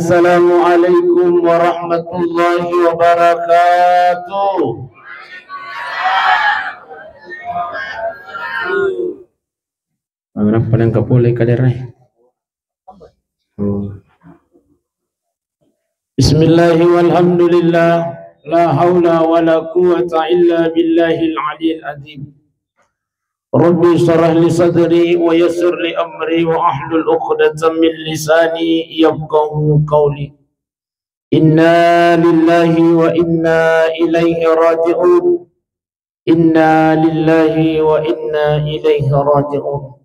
Assalamualaikum warahmatullahi wabarakatuh. Orang paling kapulay kaliray. Bismillahi walhamdulillah. La hawla wa la quwwata illa billahil aliyyil azim. Rabbi shrah li sadri wa yassir li amri wa ahlul 'uqdatam min lisani yafqahu qawli. Inna lillahi wa inna ilaihi raji'un. Inna lillahi wa inna ilaihi raji'un.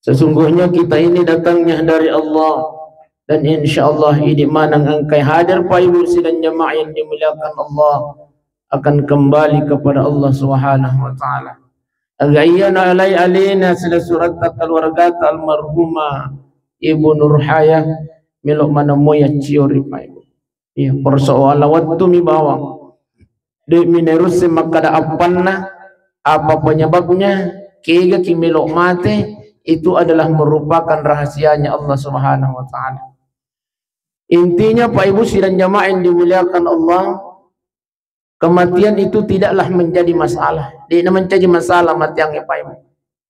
Sesungguhnya kita ini datangnya dari Allah, dan insyaallah ini mana angkai hadir Pak Ibu sidang jamaah yang dimuliakan Allah akan kembali kepada Allah Subhanahu wa taala. Agayana alina sila surat keluarga almarhumah Ibu Nurhayah melok mana moya ciori Pak Ibu. Iya, persoalan waktu mi bawang. De minerus makada apanna apa penyebabnya kega ki melok mate itu adalah merupakan rahasianya Allah Subhanahu wa taala. Intinya Pak Ibu sidang jamaah yang dimuliakan Allah, kematian itu tidaklah menjadi masalah. Dia menjadi masalah matiangnya Pak Ibu.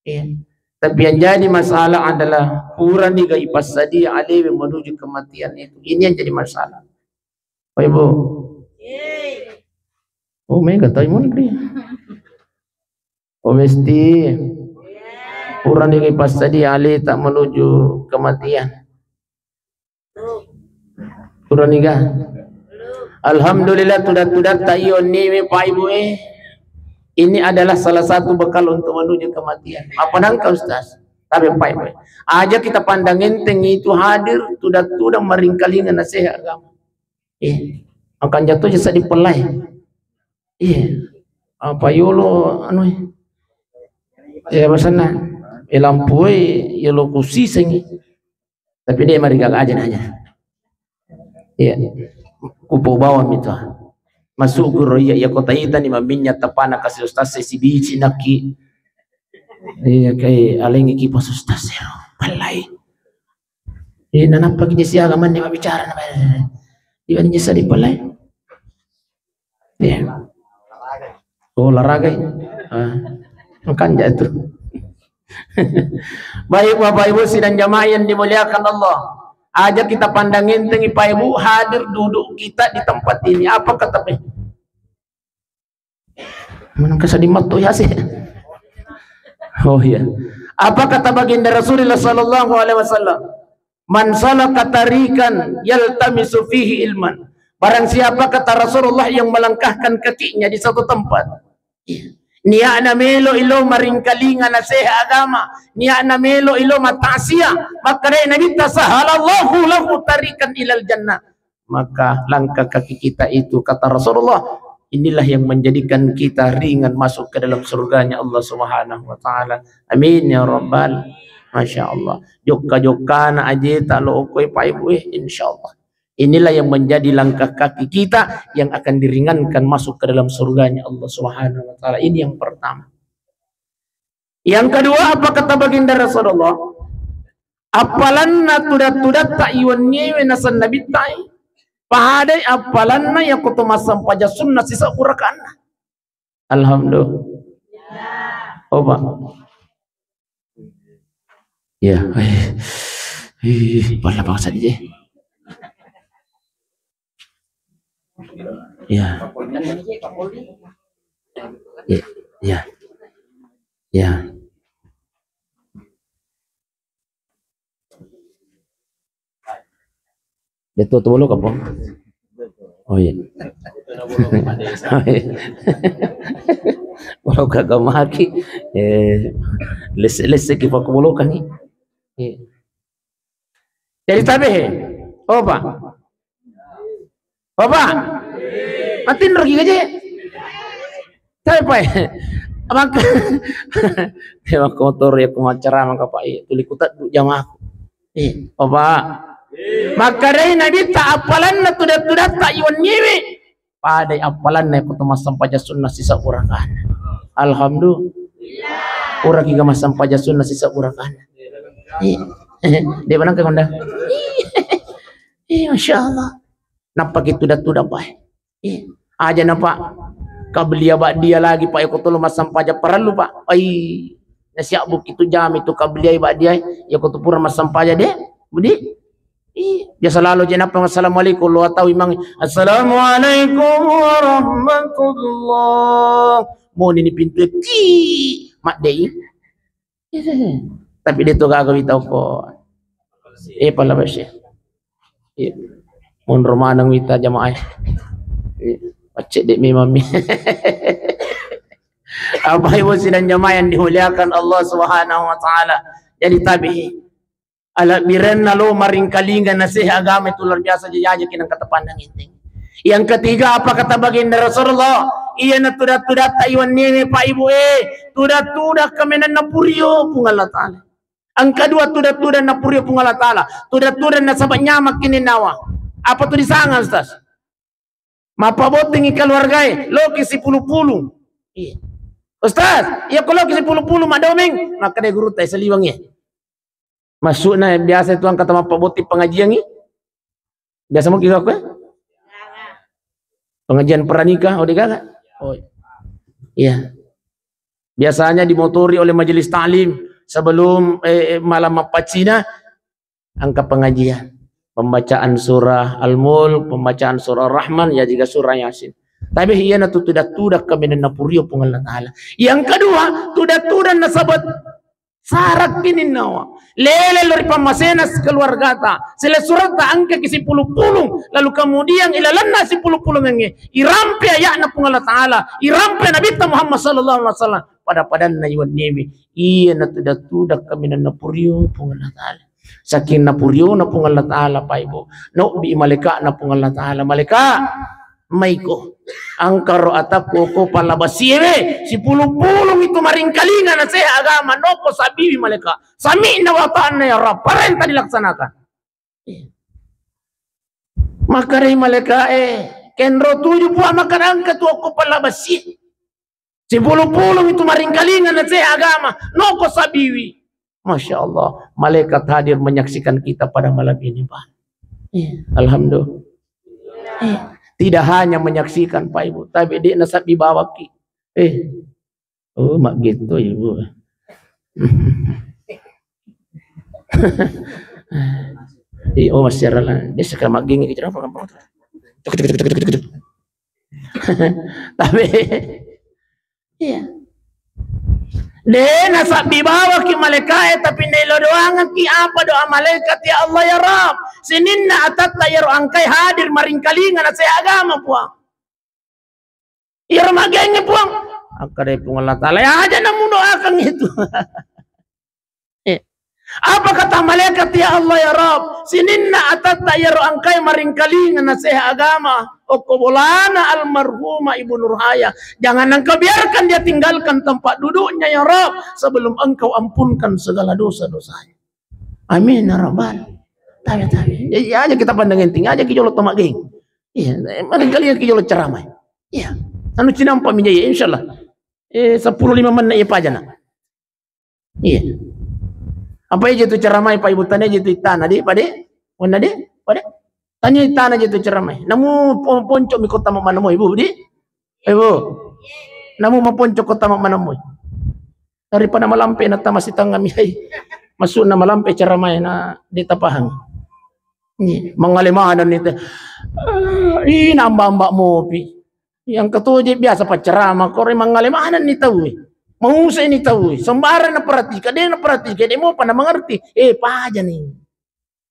Iya. Tapi yang jadi masalah adalah pura niga ipas sadi alih menuju kematian itu. Ini yang jadi masalah. Pak Ibu. Oh, mereka tahu mau negeri. Oh, mesti pura niga ipas sadi alih tak menuju kematian. Pura niga. Alhamdulillah tudat tayon ni Pak Ibu ini adalah salah satu bekal untuk menuju kematian. Apa nangka Ustaz? Tapi Pak Ibu aja kita pandang enteng itu hadir tudat meringkalingan nasihat agama. Akan jatuh jasa dipelai. Apa yolo anu ya basana elampui yolo kusi sengi. Tapi dia mari gak aja. Iya. Kupo bawang itu masuk guru ya kota ita ni maminya tapana kasih ustaz si bici naki iya kay aling iki pas ustaz palay nanapa kini siya gaman ni mabicara na di niya sa di palay iya laragay makan jatuh. Baik Bapak Ibu sidang jamaah yang dimuliakan Allah, aja kita pandangin tengi Pak Ibu hadir duduk kita di tempat ini. Apa kata Pak? Mana kesadimat tuh ya sih? Oh iya. Apa kata baginda Rasulullah sallallahu alaihi wasallam? Man salaka tariqan yaltamisu fihi ilman. Barang siapa kata Rasulullah yang melangkahkan kakinya di satu tempat. Niya na melo ilo maringkalingan na seha agama, niya na melo ilo matasya, maka rin nabita sahalallahu lahu tarikan ilal jannah. Maka langkah kaki kita itu kata Rasulullah, inilah yang menjadikan kita ringan masuk ke dalam surganya Allah Subhanahu wa taala. Amin ya rabbal. Masya Allah. Jokka na aje talo okoy Pak Ibu insyaallah. Inilah yang menjadi langkah kaki kita yang akan diringankan masuk ke dalam surganya Allah Subhanahu wa taala. Ini yang pertama. Yang kedua, apa kata baginda Rasulullah? Apalanna tudat tak iwan nyewe nasan nabi tai. Pahadai apalanna yang kutumasam paja sunnah sisa urakan. Alhamdulillah. Oh Pak. Ya. Bala bangsa dia. Ya. Betul tu boleh apa? Oh iya. Walau kagak maki, les kita kebolokan ni. Jadi tabe, oh Pak. Bapak, matiin rugi aja. Tapi Pak, maka emang kotor ya kemacara maka Pak tuli kutat jamaah. Bapak, maka dari Nabi tak apalan na tudat tak iwan nyewe. Padai apalan na ikut masam paja sunnah sisa urakan. Alhamdulillah. Urang giga masam paja sunnah sisa urakan. Di mana ke Honda? Masya Allah. Nampak itu dah baik. Aja nampak kabelia bak dia lagi Pak aku tolong masam pajak perlu Pak. Nasiak buk itu jam itu kabelia bak dia ya aku pura masam pajak deh. Budi. Dia selalu je napa assalamualaikum lu tahu imang assalamualaikum warahmatullah. Mau ini pintu mak dei. Tapi dia tu gak tahu kok. Pala basya. Mun romanang wita jamaah. Pacek dek mi mami. Apa ibu sidang jamaah yang dimuliakan Allah Subhanahu wa taala. Jadi tabi'i. Ala birenna lo maring kalingan nasihat agama itu luar biasa jaja kinang katapandang inting. Yang ketiga apa kata baginda Rasulullah? Iya na tudat tayuan ni Pak Ibu tudat kamenan napurio pung Allah taala. Ang kedua tudat napurio pung Allah taala. Tudat na sabat nyamak kini nawa. Apa tu disangan Ustaz? Mapaboting keluarga loki si pulu-pulu. Iya. Ustaz, ya kalau loki si pulu-pulu mak domeng, maka dia guru tay seliwangnya. Masuk na biasa tuang kata mapaboti pengajian ni. Biasa mau kira apa? Pengajian pranikah oh digagak. Oh. Iya. Biasanya dimotori oleh majelis ta'lim sebelum malam mapacina angka pengajian. Pembacaan surah Al-Mulk, pembacaan surah Rahman, ya juga surah Yasin. Tapi iya na tudak kami na napurio pung Allah Ta'ala. Yang kedua, tudak na sabat sarak kinin nawa. Lele lori pamasenas keluarga ta. Sila surat ta angka kisi puluh-puluh. Lalu kemudian ilalanna si puluh-puluh ngenge. Irampe ayakna pung Allah Ta'ala. Irampe Nabi Muhammad sallallahu alaihi wasallam. Pada-padan na iwan nemi. Iya na tudak kami na napurio pung Allah Ta'ala. Saking napurio na pung Allah Ta'ala Pak Ibu. No bi malika na pung Allah Ta'ala. Malika maiko angkaro atap koko palabasiwe si puluh-puluh itu maring kalingan na saya agama noko sabiwi malika. Sami na wataan na ya Rab. Parenta dilaksanakan. Maka rin malika kenro tujuh buah makan angkat koko palabasi. Si puluh-puluh itu maring kalingan na saya agama noko sabiwi. Masya Allah, malaikat hadir menyaksikan kita pada malam ini, Pak. Alhamdulillah. Tidak hanya menyaksikan, Pak Ibu, tapi dia nasab dibawa ki. Oh, mak gitu, Ibu. Oh, masyarakat. Dia sekarang mak gini kita apa kamu? Tapi, iya. Dia nasab dibawa ki malaikat tapi nilo doangan ki apa doa malaikat ya Allah ya Rab sininna atatta ya angkai hadir maring kalingan saya agama puang ya magenge puang akare pung Allah Taala ya aja namun doakan itu. Apa kata malaikat ya Allah ya Rab sininna atatta ya angkai maring kalingan saya agama okobolana almarhumah Ibu Nurhaya. Jangan engkau biarkan dia tinggalkan tempat duduknya ya Rab sebelum engkau ampunkan segala dosa-dosanya. Amin ya Rabbal. Tapi. Ya aja kita pandangin tinggal aja kijolo tomak geng. Iya, barangkali yang kijolo ceramah. Iya. Anu cinampa minjaya insyaallah. 10-5 menit ya paja nak. Iya. Apa aja itu ceramah Pak Ibu tanya aja itu tanah di pade. Mana di? Pade. Tanya tanah aja itu ceramah. Namu poncok mi kota mana mo Ibu di? Ibu. Namu mau poncok kota mana mo. Daripada malampe na masih tangga mi masuk na malampe ceramah na di tapahang. Ni mangalimanan itu. Nambah-mbak mopi. Yang ketujuh biasa paceramah kore mangalimanan ni tahu. Mau saya ini tahu, sembarang na perhatikan, dia na perhatikan, dia mau pada mengerti. Apa aja nih?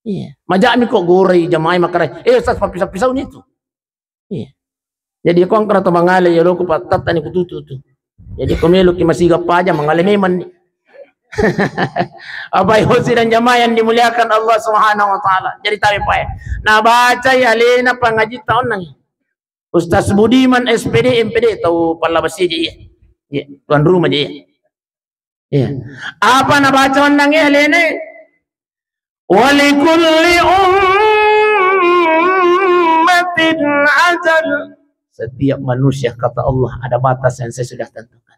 Iya. Majak mi kok goreng jamaah makarai. Ustaz pisau-pisau ni tu. Iya. Jadi aku angkat atau mangale ya lo ku patat tani ku tutu tu. Jadi kau melu ki masih gapa aja mangale memang. Abai hosi dan jamaah yang dimuliakan Allah Subhanahu wa taala. Jadi tahu apa ya? Nah baca ya lena pengaji tahun nang. Ustaz Budiman SPD MPD tahu palabasi je ya. Ya, tuan rumah je. Ya. Apa nak baca undang ya lene? Walikulli ummatin ajal. Setiap manusia kata Allah ada batas yang saya sudah tentukan.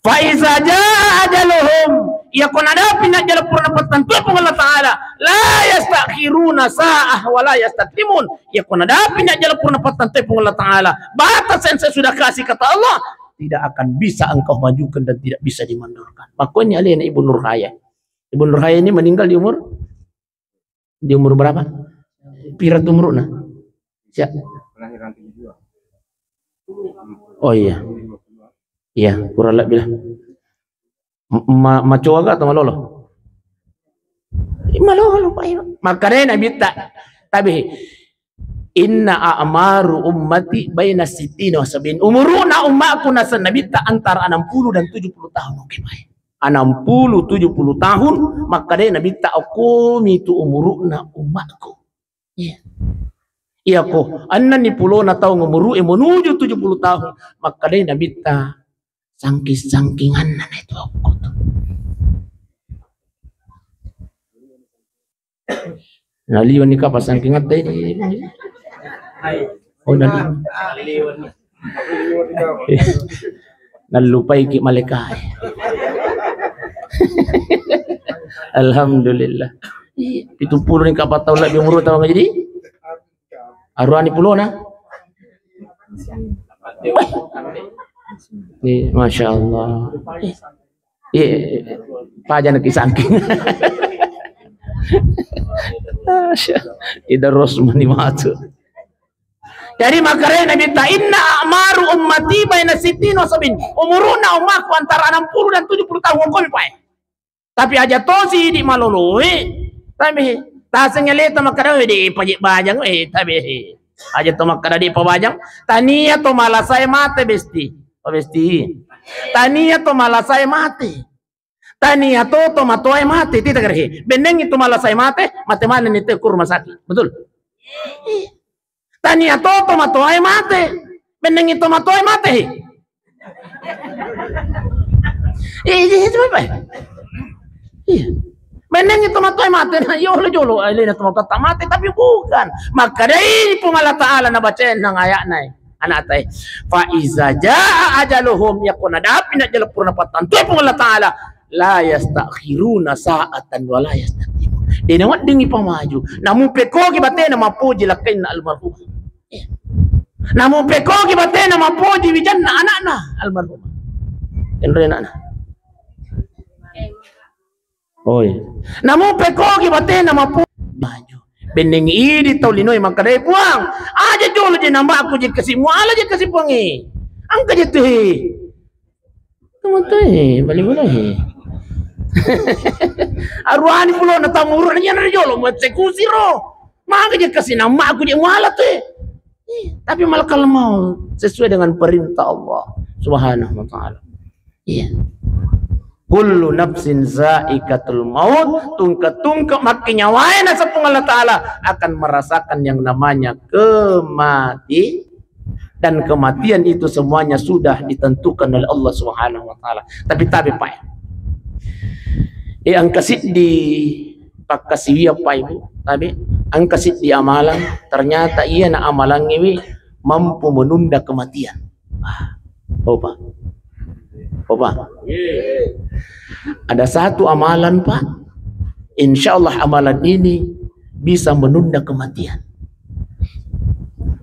Fa iza jaa ajaluhum yakun adapin ajal purna patantu Allah taala la yastakhiruna sa'ah wa la yastaqdimun. Yakun adapin ajal purna patantu Allah taala batas yang saya sudah kasih kata Allah tidak akan bisa engkau majukan dan tidak bisa dimundurkan. Makanya alina Ibu Nurhaya. Ibu Nurhaya ini meninggal di umur berapa? Pirat umurna? Siap. Oh iya. Iya, kurang lebih lah. Maco agak atau malolo? Malolo Pak. Makanya Nabi tabi inna a'maru ummati baina sittina wa sab'in. Umuruna ummaku nasan Nabi antara 60 dan 70 tahun. Oke, baik. 60 70 tahun maka dia Nabi aqumi tu umuruna ummaku. Iya. Iya ko, annani pulona tahun umuru menuju 70 tahun maka dia Nabi sangkingan itu aku tuh. Naliwan nikah pas sangkingan tadi. Oh naliwan. Nalupai ki malaikat. Alhamdulillah. 70 ni kapan tahun lagi umur tahu jadi? Aruani pulona. Masya Allah. Pajan nak kisangking. Ida Rosmani matu. Jadi makanya Nabi ta inna a'maru ummati baina sittin wa sab'in. Umuruna umatku antara 60 dan 70 tahun kau pai. Tapi aja tosi di maloloi. Tapi tasnya leta makara di pajak bajang tapi aja to makara di pabajang tania to malasai mate besti. Besti. Tania to malasai mate. Tania to matoy mate tidak kerja. Beneng itu malasai mate mana nih tekur masaki. Betul? Tania to matoy mate. Beneng itu matoy mate. Itu apa? Iya. Beneng itu matoy mate. Yo jolo alina to mate tapi bukan. Maka dari pengala taala na bacain ng ayat na anak tay fa iza jaa ajaluhum yakun adapin ajal purna patan tu Allah taala la yastakhiruna sa'atan wa la yastaqdimun. Dia nak dengi pamaju namun peko ki batena mapuji lakain almarhum. Namun peko ki batena mapuji wijanna anakna almarhum. Enrena na. Oi. Namun peko ki batena mapuji maju. Beneng ini tau linoi makadai puang. Aja jolo je nambah aku je kasih muala je kasih puang angka je tu kamu tu balik bola Arwani pulau na tamurun aja na jolo buat eksekusi ro. Maka je kasih nambah aku je muala tu tapi malah kalau mau sesuai dengan perintah Allah Subhanahu wa taala. Iya. Kullu nafsin zaikatul maut, tungka makinya waina sepung Allah taala akan merasakan yang namanya kematian dan kematian itu semuanya sudah ditentukan oleh Allah Subhanahu wa taala. Tapi Pak. Ang kasit di pagkasiwiya pa ibu. Tapi ang kasit di amalan ternyata iya na amalan ini mampu menunda kematian. Pak. Ada satu amalan Pak, insya Allah amalan ini bisa menunda kematian.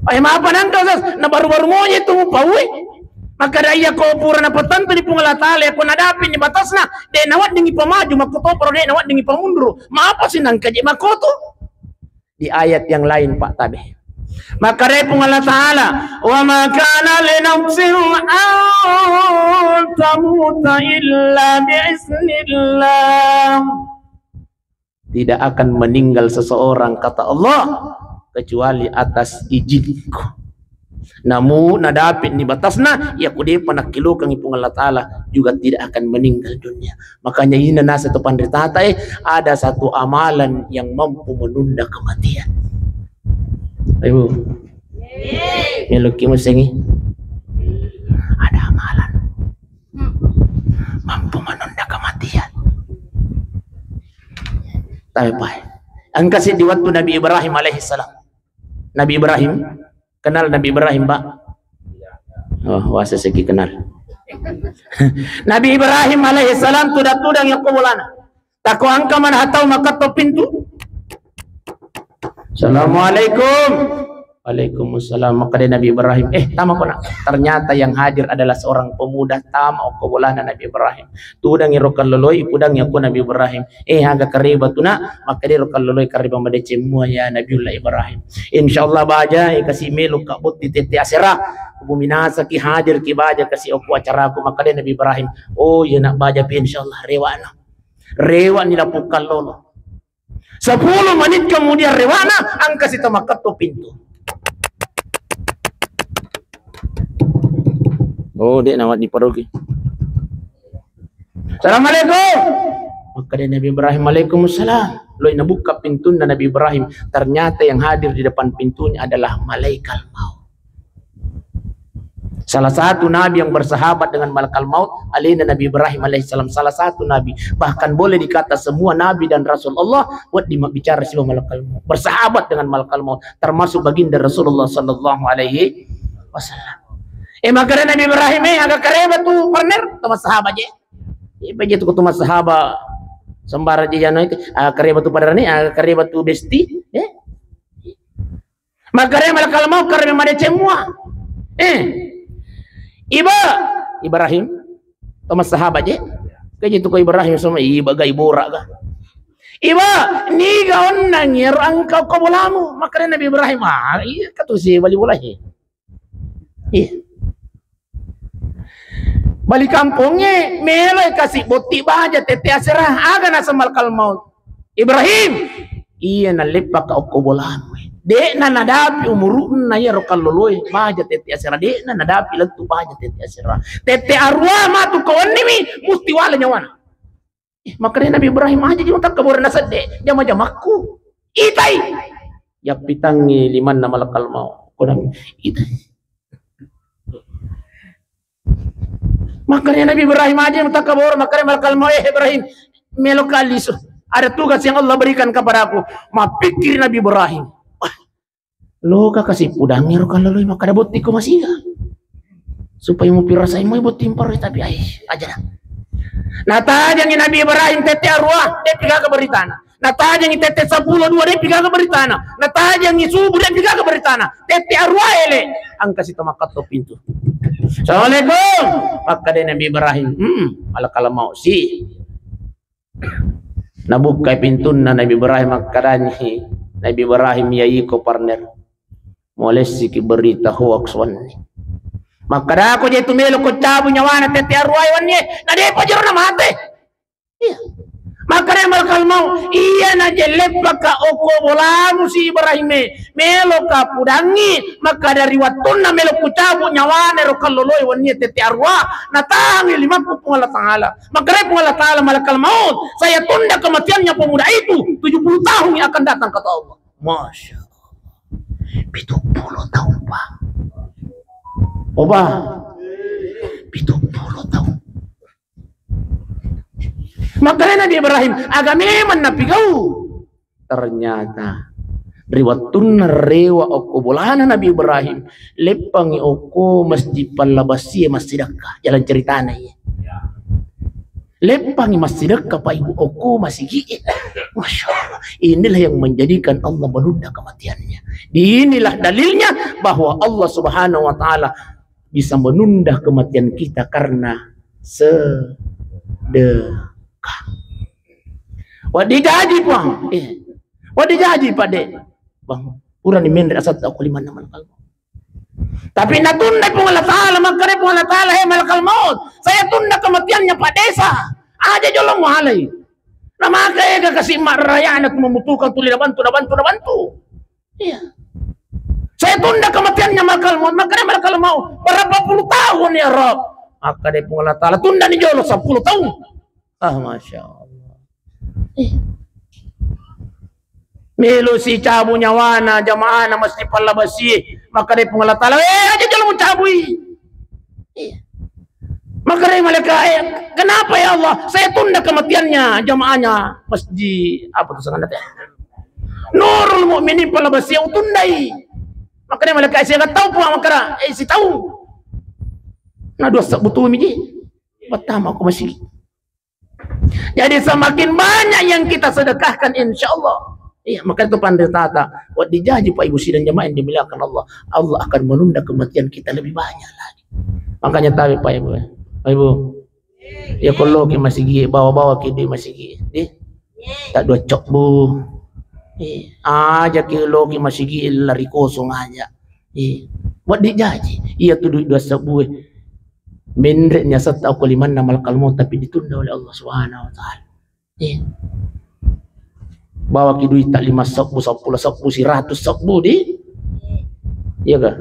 Maaf nangka na baru-baru monya itu pawe. Maka daya kau purana petanto di pungala tali aku nadapin di batasna. De nawat dingi pamaju makoto pero de nawat dingi pamundur. Maapa sih nangka je makoto? Di ayat yang lain Pak tabe. Maka dari Allah Ta'ala wa ma kana li nafsin an tamuta illa bi'iznillah. Tidak akan meninggal seseorang kata Allah kecuali atas izinku. Namun nadapit ni batasna ya kude panakilo kang ipung Allah Ta'ala juga tidak akan meninggal dunia. Makanya ini nasa tu pandritata ada satu amalan yang mampu menunda kematian. Ayo, meluki musengi. Ada amalan mampu menunda kematian. Tapi Pak, angkasi di waktu Nabi Ibrahim alaihissalam. Nabi Ibrahim, kenal Nabi Ibrahim Pak? Oh, wasa segi kenal. Nabi Ibrahim alaihissalam tudang yang kumulana. Tako angka man hatau maka to pintu. Assalamualaikum. Waalaikumsalam. Maka dia Nabi Ibrahim, tama ko na. Ternyata yang hadir adalah seorang pemuda tama o kumulana Nabi Ibrahim. Tudang irokan loloy, ipudang yang ko Nabi Ibrahim. Haga kariba tuna, maka dia rokan loloy kariba madece mo ya Nabiullah Ibrahim. Insyaallah baja kasi melo kabut di tete asira. Buminasa ki hadir ki baja kasi oku acara ko maka dia Nabi Ibrahim. Oh ya nak baja pi insyaallah rewana. Rewa nila pukal lolo. 10 menit kemudian rewana angka si tamakat to pintu. Oh, dia nawat di paroki. Assalamualaikum. Maka dia Nabi Ibrahim, Waalaikumsalam. Loh, nabuka pintu Nabi Ibrahim. Ternyata yang hadir di depan pintunya adalah malaikat maut. Salah satu nabi yang bersahabat dengan malaikat maut, alina Nabi Ibrahim alaihissalam. Salah satu nabi, bahkan boleh dikata semua nabi dan rasul Allah buat bicara si malaikat maut, bersahabat dengan malaikat maut, termasuk baginda Rasulullah sallallahu alaihi wasallam. Maka Nabi Ibrahim agak kareba tu partner sama sahabat je. Baje tu ketemu sahabat sembara je jano itu kareba tu partner ni kareba tu besti. Maka malaikat maut kareba made semua. Ibrahim sama sahabat je. Kaje tu ko Ibrahim sama bagai borak ka. Iba ni gaon nangir angkau ko bolamu. Maka Nabi Ibrahim katu si bali bolahi. Balik kampungnya meloi kasih boti baja tete asirah aga na samal kalmaut Ibrahim iya na lepa ka okobolamu de na nadapi umurun na yaro kaloloi baja tete asirah de na nadapi lentu baja tete asirah tete arwah matu kawanimi musti wala nyawana makanya Nabi Ibrahim aja di utak kabur nasade jama-jamaku itai ya pitangi liman na malakal mau kodam itai. Makanya Nabi Ibrahim aja yang takabur, makanya malakal mau Ibrahim melokalisu. Ada tugas yang Allah berikan kepada aku. Mapikir Nabi Ibrahim. Lo kasih pudangnya kalau lo maka ada botiku masih enggak. Supaya mau pirasai mau buat timpar tapi aja. Nata yang Nabi Ibrahim tete arwah dia piga ke beritana. Nata yang tete 10 2 dia piga ke beritana. Nata yang subuh dia piga ke beritana. Tete arwah ele angka si tomakat to pintu. Assalamualaikum. Maka dia Nabi Ibrahim kalau mau si nabuka pintu na Nabi Ibrahim makadani Nabi Ibrahim yai ko partner mulai si berita hoax wanni maka ako dia tumelo ko tabu nyawana tete arwai wanni na dia pajero na mate maka dia malakal mau iya na jelepa ka oko bolamu si Ibrahim melo ka pudangi maka dari watun na melo ko tabu nyawana ro kaloloi wanni tete arwa na tangi 50 pung Allah Ta'ala maka dia pung Allah Ta'ala malakal maut saya tunda kematiannya pemuda itu 70 tahun yang akan datang kata Allah. Masya Allah 70 tahun Pak Oba 70 tahun makanya Nabi Ibrahim agameman napigau ternyata riwatun rewa oko bolana Nabi Ibrahim lepangi oko masjid palabasi masjid Dakka jalan ceritanya ya lepangi masjid Dakka pa ibu oko masih gigi Masya Allah inilah yang menjadikan Allah menunda kematiannya inilah dalilnya bahwa Allah subhanahu wa ta'ala bisa menunda kematian kita karena sedekah. Wadi gaji bang, wadi gaji pade bang. Pura ni mendek asal tak kuliman nama malakal maut. Tapi nak tunda pun Allah Taala makanya pun Allah Taala malakal maut. Saya tunda kematiannya Pak Desa. Aja jolong mahalai. Nah makanya kasih mak raya anak membutuhkan tu bantu. Iya. Saya tunda kematiannya malakal maut. Makanya malakal maut berapa puluh tahun ya Rob. Maka dia pun Allah Taala tunda ni jolo 10 tahun. Masya Allah. Melo si cabu nyawana jamaah na mesti palabasi maka dia pun Allah Taala aja jalan cabui. Maka dia malaikat kenapa ya Allah saya tunda kematiannya jamaahnya masjid apa tu sangat teh Nurul Mukminin palabasi yang tundai. Maka dia malaikat saya enggak tahu pun maka si tahu. Nah dua sebutu miji pertama aku masih. Jadi semakin banyak yang kita sedekahkan insya Allah. Iya, maka itu pandai tata. Buat dijaji Pak Ibu sidang jemaah yang dimuliakan Allah. Allah akan menunda kematian kita lebih banyak lagi. Makanya tahu Pak Ibu. Pak Ibu. Ya kalau kita masih gigi, bawa-bawa kita masih gigi. Tak dua cok bu. Aja kilo kita masih gigi lari kosong aja. Buat dijaji. Iya tuh dua sebuah. Menreknya setau kaliman namal kalmu tapi ditunda oleh Allah Subhanahu wa taala. Bawa ki duit tak 5 sok bu 10 sok bu 100 sok bu di. Iya kah?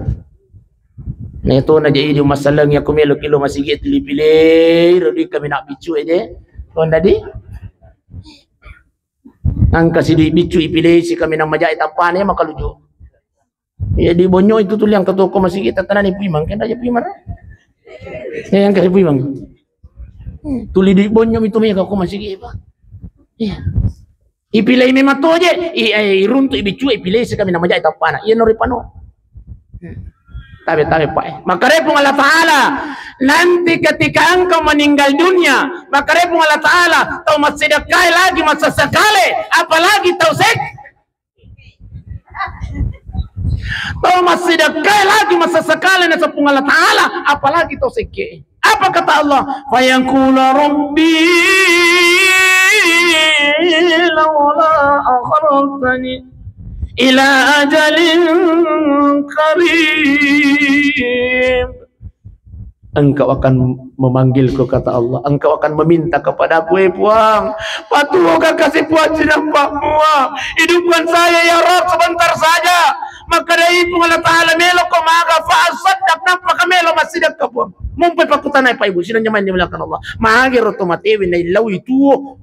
Nah itu na jadi masalah yang aku melo kilo masih gitu pilih duit kami nak bicu aja. Tuan tadi. Angka si duit bicu pilih si kami nak majai tampane maka lucu. Ya di bonyo itu tuh yang ketua ko masih kita tanah ni puimang kan aja puimang. Ya yang kasih puimang. Tuli di bonyo itu mereka ko masih kita. Iya. Ipilih memang tu aja. Iruntuk ibicu ipilih sekami nama jai tapana. Ia nori pano. Tapi Pak. Maka repung Allah Taala nanti ketika engkau meninggal dunia, maka repung Allah Taala tahu masih dekai lagi masa sekali, apalagi tahu sek. Tahu masih dekai lagi masa sekali nasa pung Allah Taala, apalagi tahu sek. Apa kata Allah? Fayaqula rabbi laula akhartani ila ajalin qarib. Engkau akan memanggilku kata Allah. Engkau akan meminta kepada aku, puang, patuhkah kasih puan nampak puang. Hidupkan saya ya Rabb sebentar saja. Maka dari itu Allah Ta'ala melo ko maga fa'asaddak nampak melo masih dekat puang. Mumpai pakutanay Pak Ibu sidang jemaah yang dimuliakan Allah. Mahagir otomatewi na ilaw itu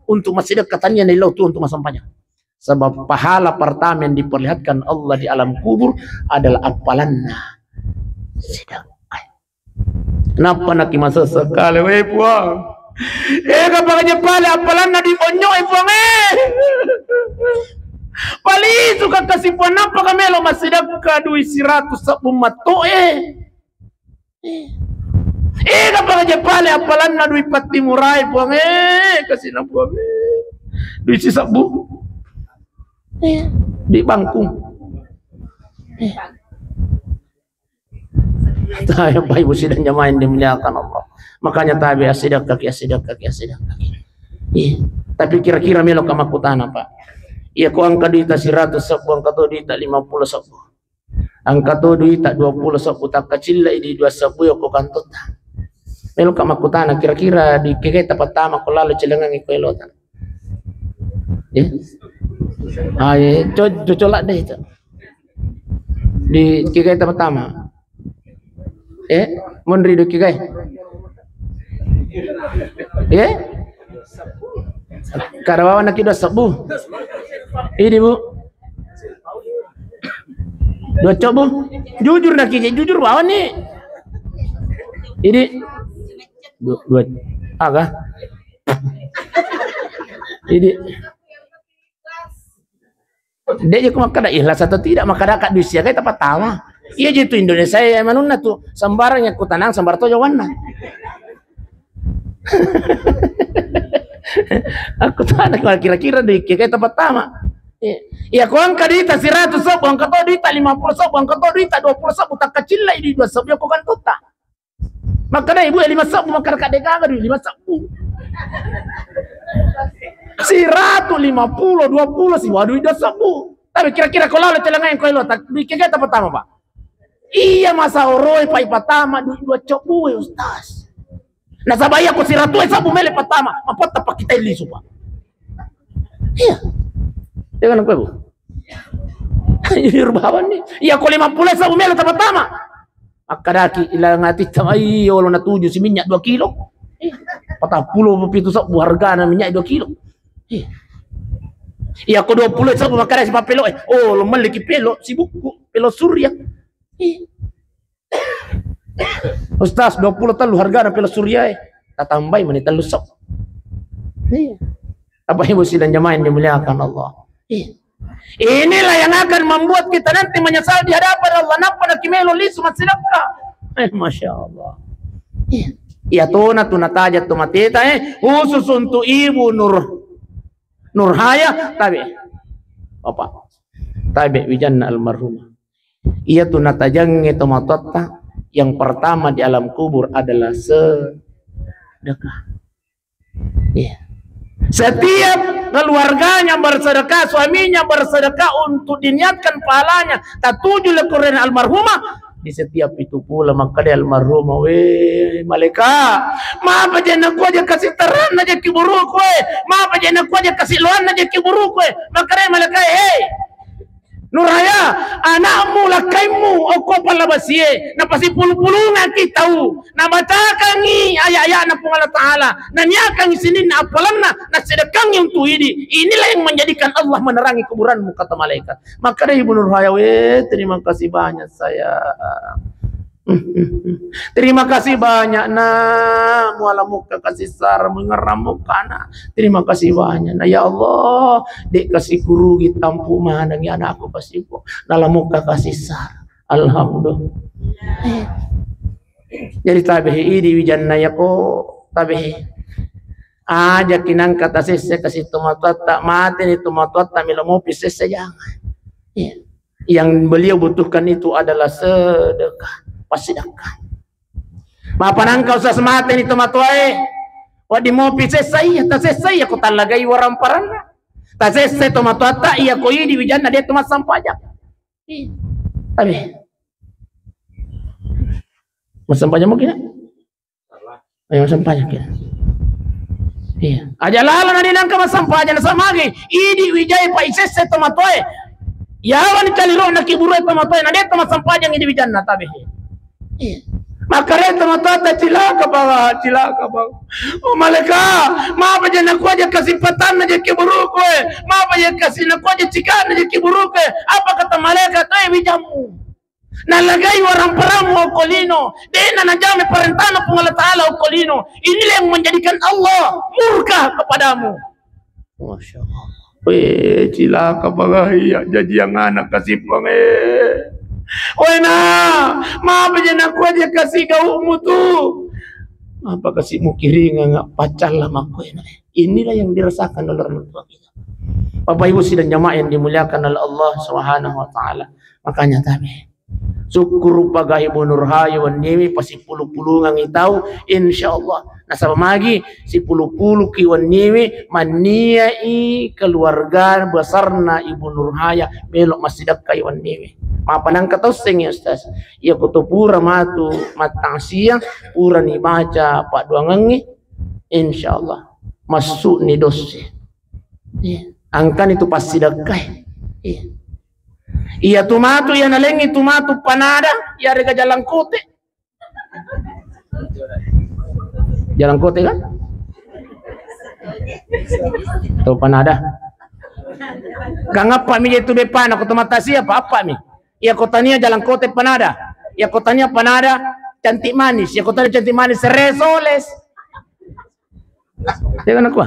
untuk masih dekatannya na ilaw itu untuk masampanya. Sebab pahala pertama yang diperlihatkan Allah di alam kubur adalah apalanna sidang. Kenapa nak masa sekali weh puang? Kapagnya pala apalanna di onyo puang Pali suka kasih puan apa kamelo masih dekat 200 mato kapagnya pala apalanna duit pati murai puang kasih na puang duit si sabu di bangkung. Saya Pak Ibu sidang jemaah yang dimuliakan Allah. Makanya tabi asidak kaki. Tapi kira-kira melo kamakutana Pak. Iya ko angka duit 100 sok, angka tu duit 50 sok. Angka tu duit 20 sok tak kecil di 2 sok yo ko kantut. Melo kamakutana kira-kira di keke pertama ko lalu celengan iko elotan. Cocolak deh itu. Di keke pertama. Mondri do kikai. Karawawan nak dua sabu. Ini Bu. Dua cok Bu. Jujur nak kikai, jujur bawa nih. Ini dua agak. Ini dia cuma kada ikhlas atau tidak maka ada kat dusia kayak tempat tawa. Iya gitu Indonesia ya manuna tuh sembarangnya ku tanang sembar to jawana. Aku tanah kira-kira di kayak tempat tama. Iya ko angka di 100 sok, angka to di 50 sok, angka to di 20 sok utak kecil lah di 2 sok ko kan tota. Maka na ibu 5 sok maka kadeka di 5 sok. 150 20 sih waduh 2 sok. Tapi kira-kira kalau lalu celengan ko lo tak di kayak tempat tama Pak. Iya masa oroi pai patama dua cobu ustaz. Na sabaya ko siratu sabu mele patama, mapota pa kita ilisu Pak. Iya. Jangan aku Bu. Irbawan ni. Iya ko 50 sabu mele patama. Akadaki ilang ati tamai wala na 7 si minyak 2 kilo. 40 pitu sabu harga na minyak 2 kilo. Iya ko 20 sabu makara si papelo oh lumali ki pelo si buku pelo surya. Ustaz 20 talu harga na pila surya tatambay man talu sok. Apa Ibu sidang jemaah yang dimuliakan Allah. Inilah yang akan membuat kita nanti menyesal di hadapan Allah. Napa nak kimelo lisu masidaka. Masya Allah. Iya tuna tajat tumatita khusus untuk ibu Nurhaya tabi apa tabi wijanna almarhumah. Ia tuna tajang itu matota yang pertama di alam kubur adalah sedekah. Iya. Setiap keluarganya bersedekah, suaminya bersedekah untuk diniatkan pahalanya. Tatuju lekuren almarhumah. Di setiap itu pula maka dia almarhumah, malaikat, maaf aja nak aja kasih terang aja kiburuk, maaf aja nak aja kasih luan aja kiburuk, maka dia malaikat, Nurhaya, anakmu lakaimu aku palabasie, na pasi pulu-pulungan kita na batakan ni ayat-ayat na Allah Ta'ala, na niakan isinin na apalan na sedekang yung tuhidi. Inilah yang menjadikan Allah menerangi kuburanmu, kata malaikat. Maka dia Ibu Nurhaya, terima kasih banyak saya. Terima kasih banyak nak muala muka kasih sar mengeram muka nak. Terima kasih banyak nak ya Allah dek kasih kurugi tampu mana ya anakku kasih kok dalam muka kasih sar. Alhamdulillah. Jadi tabihi di wijanna ya ko tabihi aja kinang kata sese kasih tomatot tak mati ni tomatot tak milomo pises jangan. Yang beliau butuhkan itu adalah sedekah. Pasidakkan. Mapan engkau sasmate ni tomatoy. Wadi mo pisesay, tasesay ako talagay waramparan. Tasesay tomatota iya ko idi wijan na dia tumasampajak. Tabi. Masampajak mo kina? Ayo masampajak kina. Iya. Aja lalo na din ang kamasampajak na samagi. Idi wijay pa isesay tomatoy. Yawan kaliro na kiburoy tomatoy na dia tumasampajak idi wijan na tabi. Maka reta matata cilaka bawa. Oh malaikat, maaf aja nak aja kesempatan aja kiburuk maaf aja kasih nak aja cikan aja kiburuk apa kata malaikat wijamu nalagay warang paramu okolino dena najame perintah ng Allah Ta'ala okolino. Inilah yang menjadikan Allah murka kepadamu. Masya Allah. Cilaka bawa jadi yang anak kasih pang Wena, maaf aja nak aja kasih kau mutu. Apa kasih mukiringa nggak pacar lama kau inilah yang dirasakan oleh orang tua kita. Bapak Ibu sidang jamaah yang dimuliakan oleh Allah Subhanahu Wa Taala. Makanya tabi. Syukur pagah Ibu Nurhaya wan nimi pasi pulu-pulu ngang itau insyaallah. Nah sama lagi si pulu-pulu ki wan nimi maniai keluarga besarna Ibu Nurhaya melok masih dekai wan nimi. Mapanang kata sing ya Ustaz. Ya kutupura matu matang siang pura ni baca pak dua ngangi insyaallah masuk ni dosi. Angkan itu pasti dekai. Iya tumatu ya nalengi tumatu panada ya rega jalan kote. Jalan kote kan? Tuh panada. Kangapa mi itu depan aku tomatasi apa mi? Ya kotanya jalan kote panada. Ya kotanya panada cantik manis. Ya kotanya cantik manis resoles. Jangan aku.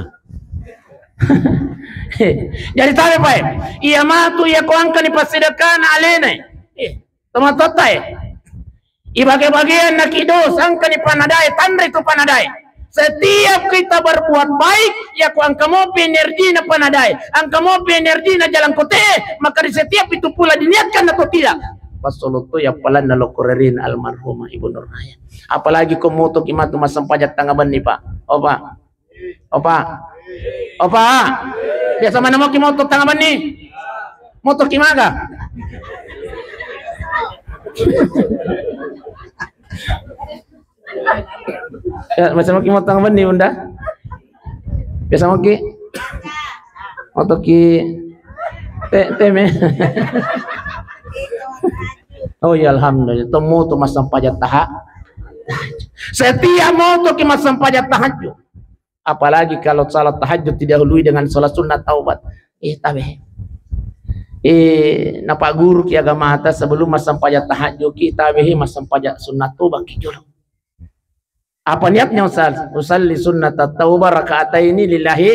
Jadi tahu apa? Iya matu ya ko angka ni pasidakana alena. Tomatota Ibagi-bagian nakidos angka ni panadai tandri tu panadai. Setiap kita berbuat baik ya ko angka mo energi na panadai. Angka mo energi na jalan kote maka di setiap itu pula diniatkan atau tidak. Pasoluto ya palan na lokorerin almarhumah Ibu Nurhaya. Apalagi komoto kimatu masampajak tangaban ni Pak. Opa, biasa mana mau kimoto tangaban nih? Motor kimaga? Ya, biasa mau kimoto tangaban nih Bunda? Biasa mau ki? Motor ki? Teme? Oh ya alhamdulillah. Temu tu masam pajak tahap. Setiap moto ki masam pajak tahajud. Apalagi kalau salat tahajud didahului dengan salat sunat taubat. Tabe. Napa guru ki agama atas sebelum masam pajak tahajud kita tabe masam pajak sunat taubat ki dulu. Apa niatnya Ustaz? Usalli sunnat taubah rakaataini lillahi.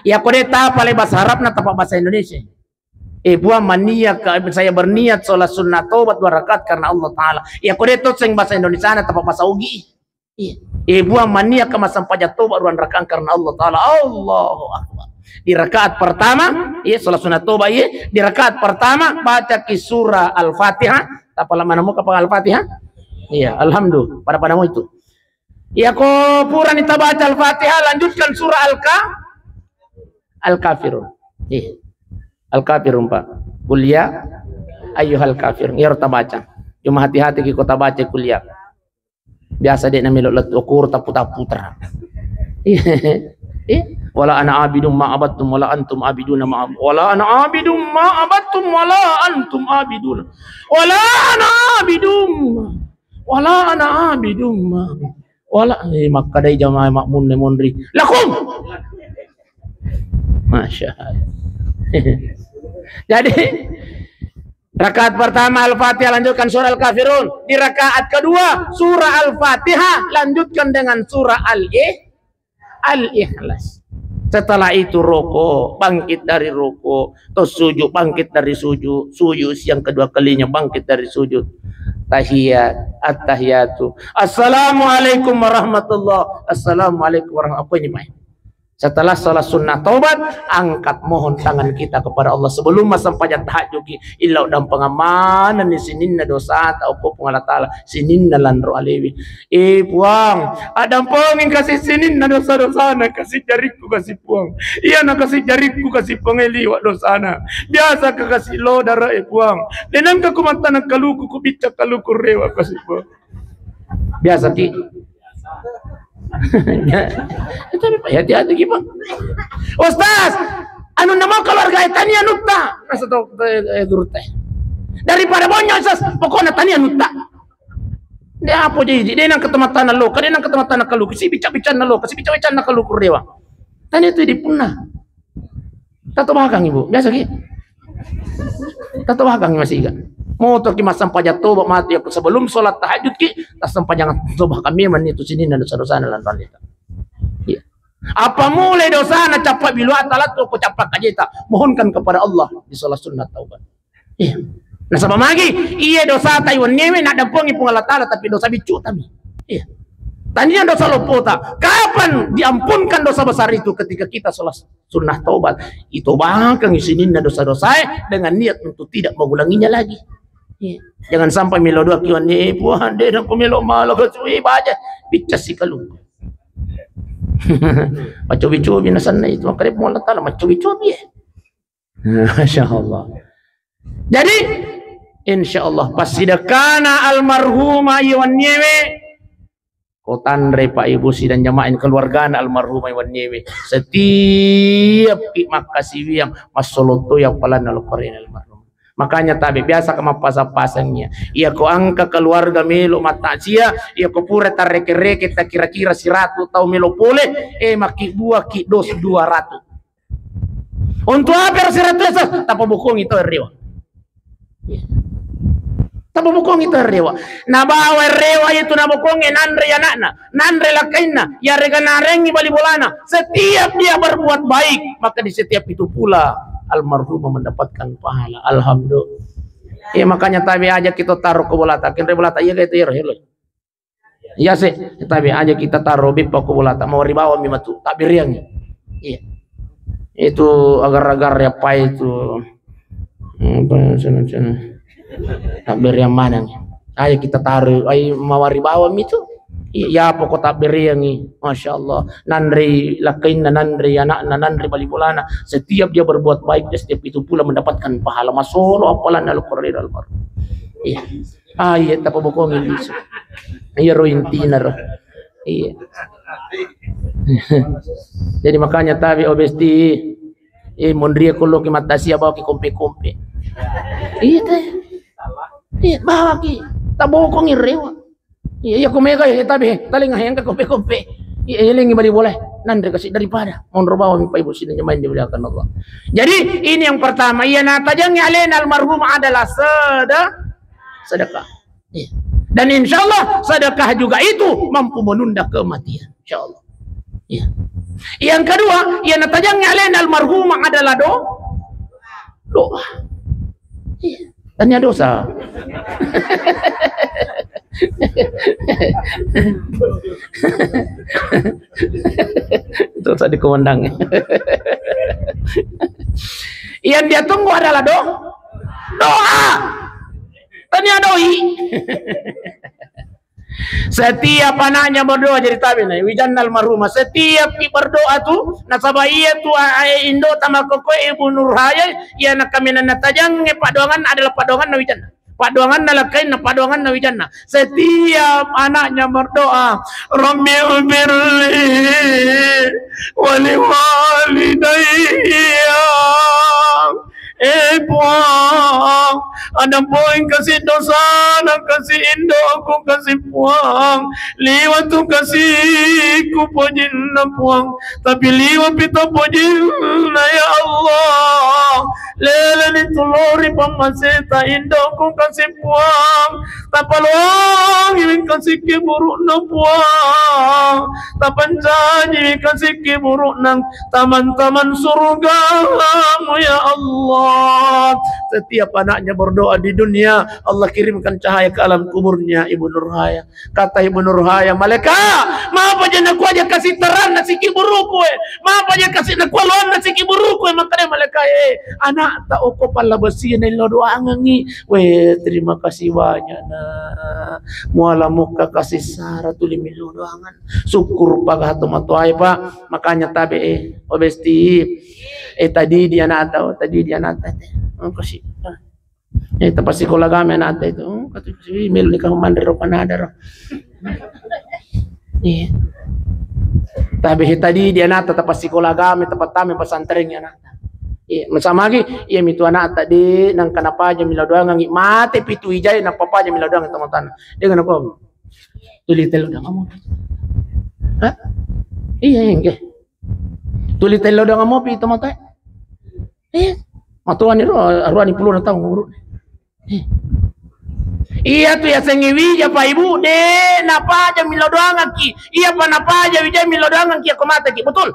Ya kodeta pale bahasa Arab na tapak bahasa Indonesia. Buah maniat saya berniat salat sunat taubat 2 rakaat karena Allah Taala. Ya kodeta sing bahasa Indonesia na tapak bahasa ugi. Buang mania kemasan pajak tobat ruang rakaat karena Allah Ta'ala. Allahu Akbar. Di rakaat pertama, salat sunat tobat di rakaat pertama baca ki surah Al-Fatihah. Tak pala mana muka pang Al-Fatihah? Iya, alhamdulillah. Pada padamu itu. Ko puran kita baca Al-Fatihah, lanjutkan surah Al-Kafirun. Al-Kafirun Pak. Kuliah ayyuhal kafirun. Kita baca. Cuma hati-hati kita baca kuliah. Biasa dia namanya lot ukur taputra. Wala ana abidum ma abattum wala antum abiduna ma wala ana abidum ma abattum wala antum abiduna wala ana abidum wala ana abidum wala maka dai jamaah makmun ne mondri lakum. Masya Allah. Jadi rakaat pertama Al-Fatihah lanjutkan surah Al-Kafirun. Di rakaat kedua surah Al-Fatihah lanjutkan dengan surah Al-Ikhlas. Setelah itu rukuk, bangkit dari rukuk, terus sujud, bangkit dari sujud, yang kedua kalinya bangkit dari sujud. Tahiyat, at-tahiyatu. Assalamualaikum warahmatullahi. Assalamualaikum warahmatullahi wabarakatuh. Setelah salat sunnah taubat, angkat mohon tangan kita kepada Allah sebelum masa pajak tahajud. Illa dan pengamanan di sininna dosa atau Allah Ta'ala sininna landro alewi. Puang, ada pengin kasih sininna dosa-dosa na kasih jariku kasih puang. Iya na kasih jariku kasih pengeliwat dosa na. Biasa ke kasih lo darah puang. Denang ke kumantana kaluku kubicak kaluku rewa kasih puang. Biasa ki. Itu hati-hati gimana? Ustaz, anu nama keluarga tania nutta, rasa tau durut daripada bonyol Ustaz, pokoknya tania nutta. Dia apa jadi? Dia nang ketematan lo, dia nang ketematan kalau kasi bicara lo, kasi bicara kalau kurdewa. Tania itu dipunah. Tato bahkan ibu, biasa ki. Tato bahkan masih ikan. Motor ki masam pajak tobat mati aku sebelum sholat tahajud ki tasam pajangan tobat kami man itu sini dan dosa-dosa lan wanita. Iya. Apa mulai dosa na capak bilu atalat ko capak kajeta mohonkan kepada Allah di sholat sunat taubat. Iya. Nah sama lagi iya dosa taiwan nyewe nak dampungi pung Allah Taala tapi dosa bicu tami. Iya. Tanya dosa lopota. Kapan diampunkan dosa besar itu ketika kita sholat sunnah taubat? Itu bahkan isinin dosa-dosa dengan niat untuk tidak mengulanginya lagi. Jangan sampai melo dua kiwan ni puan dia nak melo malah kesui baca bicas si kalu. Macu-bicu binasan na itu makarip mo Allah Ta'ala macu-bicu biye. Masyaallah. Jadi insyaallah pasidakana almarhumah iwan nyewe kotanre Pak Ibu si dan jamain keluarga almarhumah iwan nyewe setiap makasih yang masoloto yang palan al-Qur'an almarhum. Makanya tabi biasa kama pasang-pasangnya. Ia ko angka keluarga melo mata sia, ia ko pura tareke-reke ta kira-kira 100 tau melo pole, maki buah ki dos 200. Untuk apa 100? Tapa bukong itu rewa. Tapa bukong itu rewa. Na bawa rewa itu na bukong nanre anakna, nanre lakaina, ya regana rengi bali bolana. Setiap dia berbuat baik, maka di setiap itu pula almarhumah mendapatkan pahala. Alhamdulillah. Makanya tabi aja kita taruh ke bolata. Kira bolata iya gitu ya. Iya sih. Tabi aja kita taruh bipa ke bolata. Mau ribawa mimatu. Tabi riangnya. Iya. Itu agar-agar ya apa itu. Tabi riang mana? Ayo kita taruh. Ayo mau ribawa itu. Ya pokok tabiri yang ini, masya Allah. Nandri lakainna, nandri anakna, nandri balibulana. Setiap dia berbuat baik, setiap itu pula mendapatkan pahala. Masolo apalan al-Qur'an al-Baru. Iya. Iya tak pabukongin isu. Iya rointina roh. Iya. Jadi makanya tabi obesti. Mondria kulo ki matasi abaw ki kompe-kompe. Iya teh. Iya bawa ki. Tabukongin rewa. Iya kumeka ya tabi taling hayang ka kompe-kompe. Iya lengi bali boleh nandre kasih daripada monro bawa mi Ibu sini main dimuliakan Allah. Jadi ini yang pertama ia natajangnya alaina almarhum adalah sedekah. Iya. Dan insyaallah sedekah juga itu mampu menunda kematian insyaallah. Iya. Yang kedua ia natajangnya alaina almarhum adalah doa. Iya. Tanya dosa. Itu tadi komandangnya. Yang dia tunggu adalah doa. Tanya doi. Setiap anaknya berdoa jadi tabi nih wijannal marhumah. Setiap berdoa tuh nasabaya tuh indo tama koko ibu Nurhaya ya nak kami natajang paduangan adalah paduangan na wijanna. Paduangan na kain na paduangan na wijanna. Setiap anaknya berdoa Rabbi ubirli wali walidayya. Puang, ada poin kasih dosa, nak kasih indo aku kasih puang, liwat tu kasih ku pojin na puang, tapi liwat pita pojin na ya Allah, lela ni tulori pamaseta indo aku kasih puang, tapalong ini kasih kiburuk na puang, tapanjanji kasih kiburuk nang taman-taman surgamu ya Allah. Setiap anaknya berdoa di dunia, Allah kirimkan cahaya ke alam kuburnya Ibu Nurhaya. Kata Ibu Nurhaya, malaikat, maaf aja nak aja kasih terang nasi kiburuku, maaf aja kasih nak lawan nasi kiburuku, makanya malaikat, anak tak uko pala besi na lo doa ngangi, terima kasih banyak na, muala muka kasih sara tuli milu doangan, syukur pagah tu matuai pak, makanya tabe obesti. Tadi dia nata, kasih. Tapos si kolagame nata itu, kasi melo ni kamandero panadaro. Tapi tadi dia nata tapos si kolagame tapat tami pasantren ya nata. Masama lagi, mitu anak tadi nang kanapa aja milau doang ngi mate pitu ijay nang papa aja milau doang teman-teman. Dia kenapa? Tulis telo doang kamu. Hah? Iya enggak. Tulis telo doang kamu pi teman-teman. Matuan itu aruan 10 tahun ngurut. Iya tuh ya sengiwi ya Pak Ibu deh napa aja milau doang ki. Iya pa napa aja wijay milau doang ki aku mata ki betul.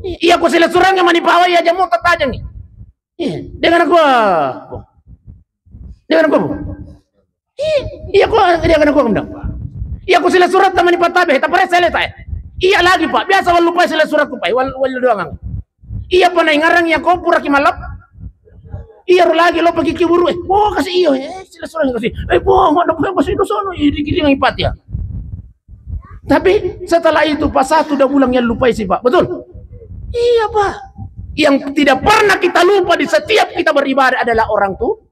Iya aku sila surang yang manipawa ya jamu tataja nih. Dengan aku. Dengan aku. Iya aku dengan aku kemudian. Iya aku sila surat tamani patabe tapare selesai. Iya lagi Pak biasa wal lupa sila surat ku Pak wal doang. Iya pa na ngarang ya ko pura ki malap. Iya lagi lo pergi kiburu oh kasih iyo sila surang kasih. Bohong ada apa sih dosono dikirim ipat ya. Tapi setelah itu pas 1 bulan yang lupa sih Pak. Betul? Iya Pak. Yang tidak pernah kita lupa di setiap kita beribadah adalah orang tuh.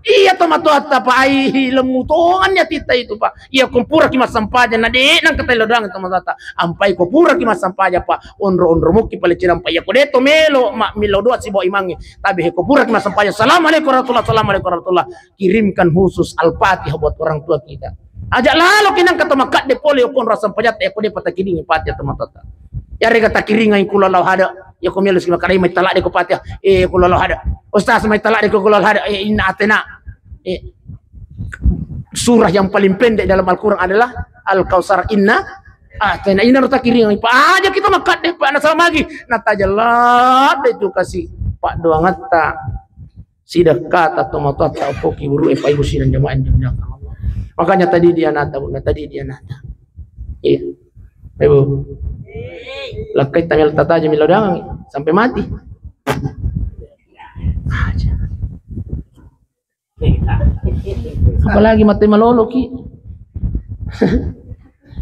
Iya tomat-tomat Pak ai lemutongannya tita itu Pak. Iya kumpura ki masampaja na de nang katelo dang tomat-tomat. Ampai ko pura ki masampaja Pak. Onro muki pale ciram pa ya ko deto melo milo doa si bo imangi. Tabi ko pura ki masampaja. Assalamualaikum warahmatullah. Kirimkan khusus Al-Fatihah buat orang tua kita. Ajak lalu kinang kata makat de polio kon rasam pajat ko de patakiring Fatihah tomat-tomat. Ya rega takiringan kulalau hada. Ya ko mielos ki makalay may talak de ko Fatihah. Kulalau hada. Ustaz may talak de ko kulalau hada. Inna atena. Surah yang paling pendek dalam Al-Quran adalah Al-Kautsar inna atena ina rota kiring pa aja kita makat deh Pak sama lagi nata jalat itu kasih Pak doang ngata sidah kata tomato atau poki buru Pak Ibu sidang jamaah Allah. Makanya tadi dia nata iya Ibu lakai tamil tata aja milodang sampai mati aja. Apalagi mati malolo ki.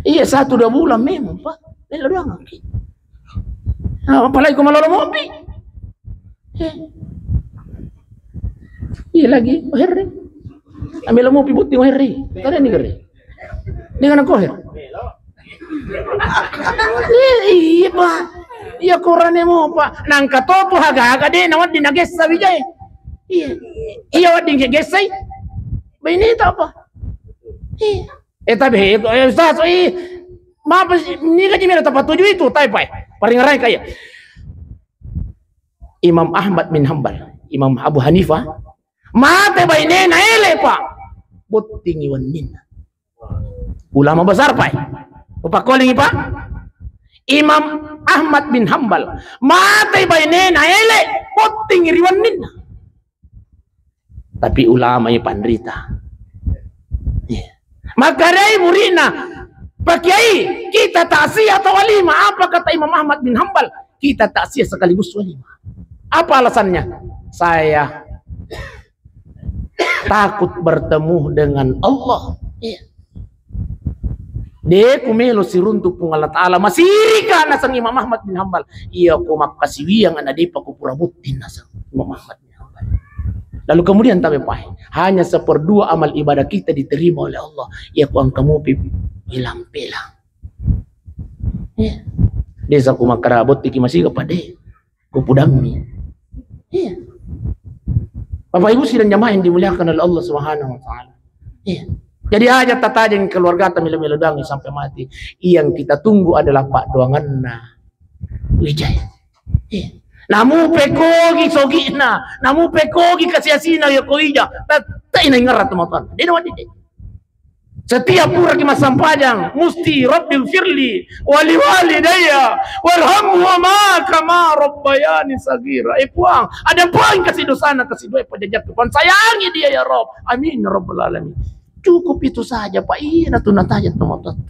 Iya 1-2 bulan memang Pak. Lelo doang ki. Apalagi ko malolo mopi. Iya lagi herre. Ambil mopi buti herre. Kare ni kare. Dengan aku her. Iya Pak. Iya korane mo Pak. Nang katopo haga-haga de nawad dinagesa bijay. Iya wading gesay. Ini apa? Tapi Ustaz, maaf ini kan jemira tempat tujuh itu, tapi paling ngerai kayak Imam Ahmad bin Hanbal, Imam Abu Hanifah, mate baine naele Pak, botingi wanin. Ulama besar Pak. Pak calling Pak. Imam Ahmad bin Hanbal, mate baine naele botingi riwanin. Tapi ulama yang pandrita. Maka dari murina Pak Kiai, kita taksiyah atau walimah? Apa kata Imam Ahmad bin Hanbal? Kita taksiyah sekaligus walimah. Apa alasannya? Saya takut bertemu dengan Allah. Iya. Dia kumelo siruntuk pung Allah Ta'ala masirika nasang Imam Ahmad bin Hanbal. Iya ko makasiwiyang ana di pakupura butin nasang Imam Ahmad bin Hanbal. Lalu kemudian tapi hanya 1/2 amal ibadah kita diterima oleh Allah. Iya ko ang kamu pilang-pilang. Iya. Desa ko makarabot tiki masih kepada kupudami. Iya. Bapak Ibu sidang jamaah yang dimuliakan oleh Allah Subhanahu wa taala. Iya. Jadi aja tata yang keluarga tamil dangi sampai mati. Yang kita tunggu adalah Pak Doanganna Wijaya. Iya. Namu pekogi sogina, namu pekogi kasiasina ya koija. Tak ina ngarat teman-teman. Dia nawat dia. Setiap pura ki masampajang musti rabbil firli wali walidayya warhamhu ma kama rabbayani sagira. Puang, ada puang kasih dosana kasih doa pajajak Tuhan. Sayangi dia ya Rabb. Amin ya rabbal alamin. Cukup itu saja Pak. Iya natuna tajat teman-teman.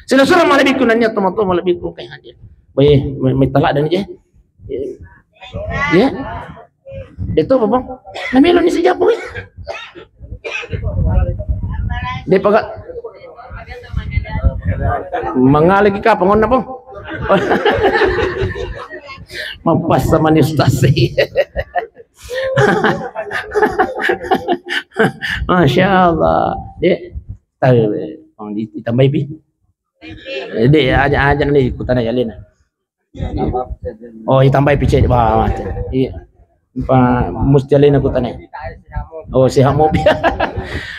Sila-sila malabik ko nanya teman-teman malabik ko kay hadir. Baye may tala dan je. Ya. Dito pa bang. Namilo ni si Japo. Dia pakai mengalagi ka pangon na po. Mampas sama ni stasi. Masya Allah. Dia tahu ditambah bi. Dia aja nih ikutan aja Lena. Oh, ditambah pice bah. Iya. Pak Musjalin aku tanya. Oh, si Hamobi.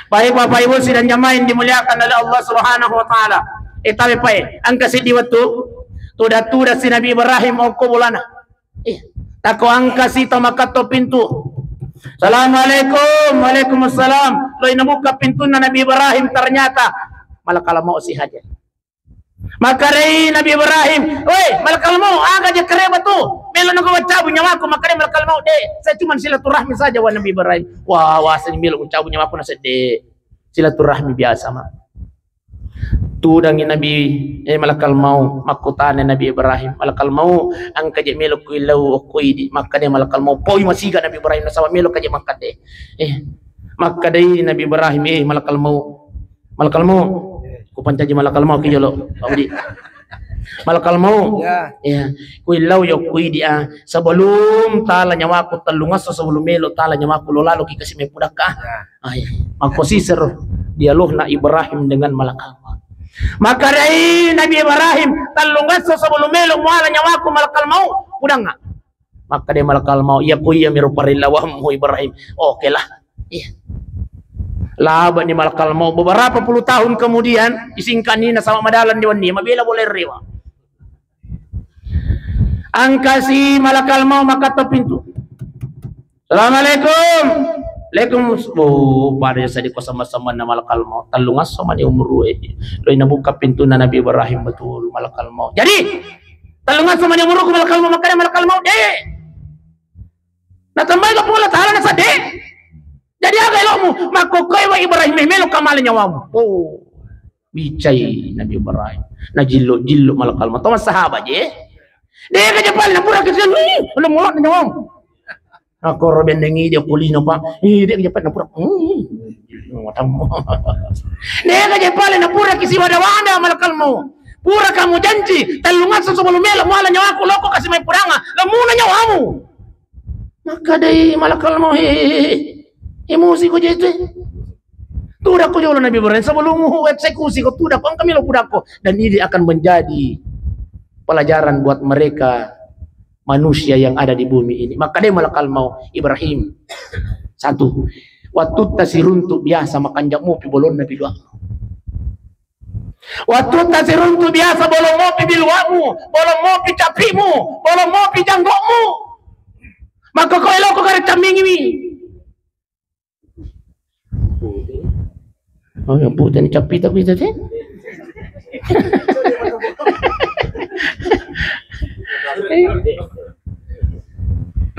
Baik Bapak Ibu sidang jamaah yang dimuliakan oleh Allah Subhanahu wa taala. Tapi Pak, angka si diwatu tuda si Nabi Ibrahim o kubulana. Tako angka si tamakato pintu. Assalamualaikum, waalaikumsalam. Lo inabuka pintu na Nabi Ibrahim ternyata malakala mau si Hajar. Maka dari Nabi Ibrahim, woi malakal mau agak aja kereba tuh, melo nunggu cabu nyawaku, maka dari malakal mau deh, saya cuma silaturahmi saja wa Nabi Ibrahim. Wah saya melo cabu nyawaku nasi deh, silaturahmi biasa mah. Tudangi Nabi malakal mau makutane Nabi Ibrahim, malakal mau angka je melo kuilau kuidi, maka dia malakal mau poi masiga Nabi Ibrahim nasawa melo kaje maka deh. Maka dari Nabi Ibrahim malakal mau kupancaji malakal mau kijolo Abdi malakal mau ya kuilau yo kui dia sebelum tala nyawaku telungas sebelum melo tala nyawaku lo lalu ki kasih mepudaka makosisir dialog na Ibrahim dengan malakal mau maka dari Nabi Ibrahim telungas sebelum melo muala nyawaku malakal mau udah enggak maka dia malakal mau ya kui ya miruparilla wahmu Ibrahim oke lah iya laba ni malakal mau beberapa puluh tahun kemudian isingkanina sama madalan di wani mabila boleh rewa angka si malakal mau maka to pintu Assalamualaikum pada sa di ko sama-sama na malakal mau talungas sama ni umru lo inabuka pintu na Nabi Ibrahim betul malakal mau jadi talungas sama ni umru ko malakal mau maka malakal mau deh natambay ka pula tahala na sa deh jadi agak elokmu makokoy wa Ibrahim melo kamal nyawamu oh bicai Nabi Ibrahim na jillo malakal mau to sahabat je dia kejepal na pura kesian belum mulak nyawamu aku robendengi dia kulino pak dia kejepal na pura dia kejepal na pura kisi wada malakal mau pura kamu janji talungan sebelum melo muala nyawaku loko kasih mai puranga lamu na nyawamu maka dai malakal mau emosi ko jete tudak ko jolo Nabi Ibrahim sebelum eksekusi ko tudak ko kami lo budak ko dan ini akan menjadi pelajaran buat mereka manusia yang ada di bumi ini maka dia malakal mau Ibrahim satu waktu tasiruntu biasa makan jamu pi bolon Nabi doa waktu tasiruntu biasa bolon mo pi bilwamu bolon mo pi capimu bolon mo pi janggokmu maka ko elo ko kare camingi oh ya puta ni capi tak bisa teh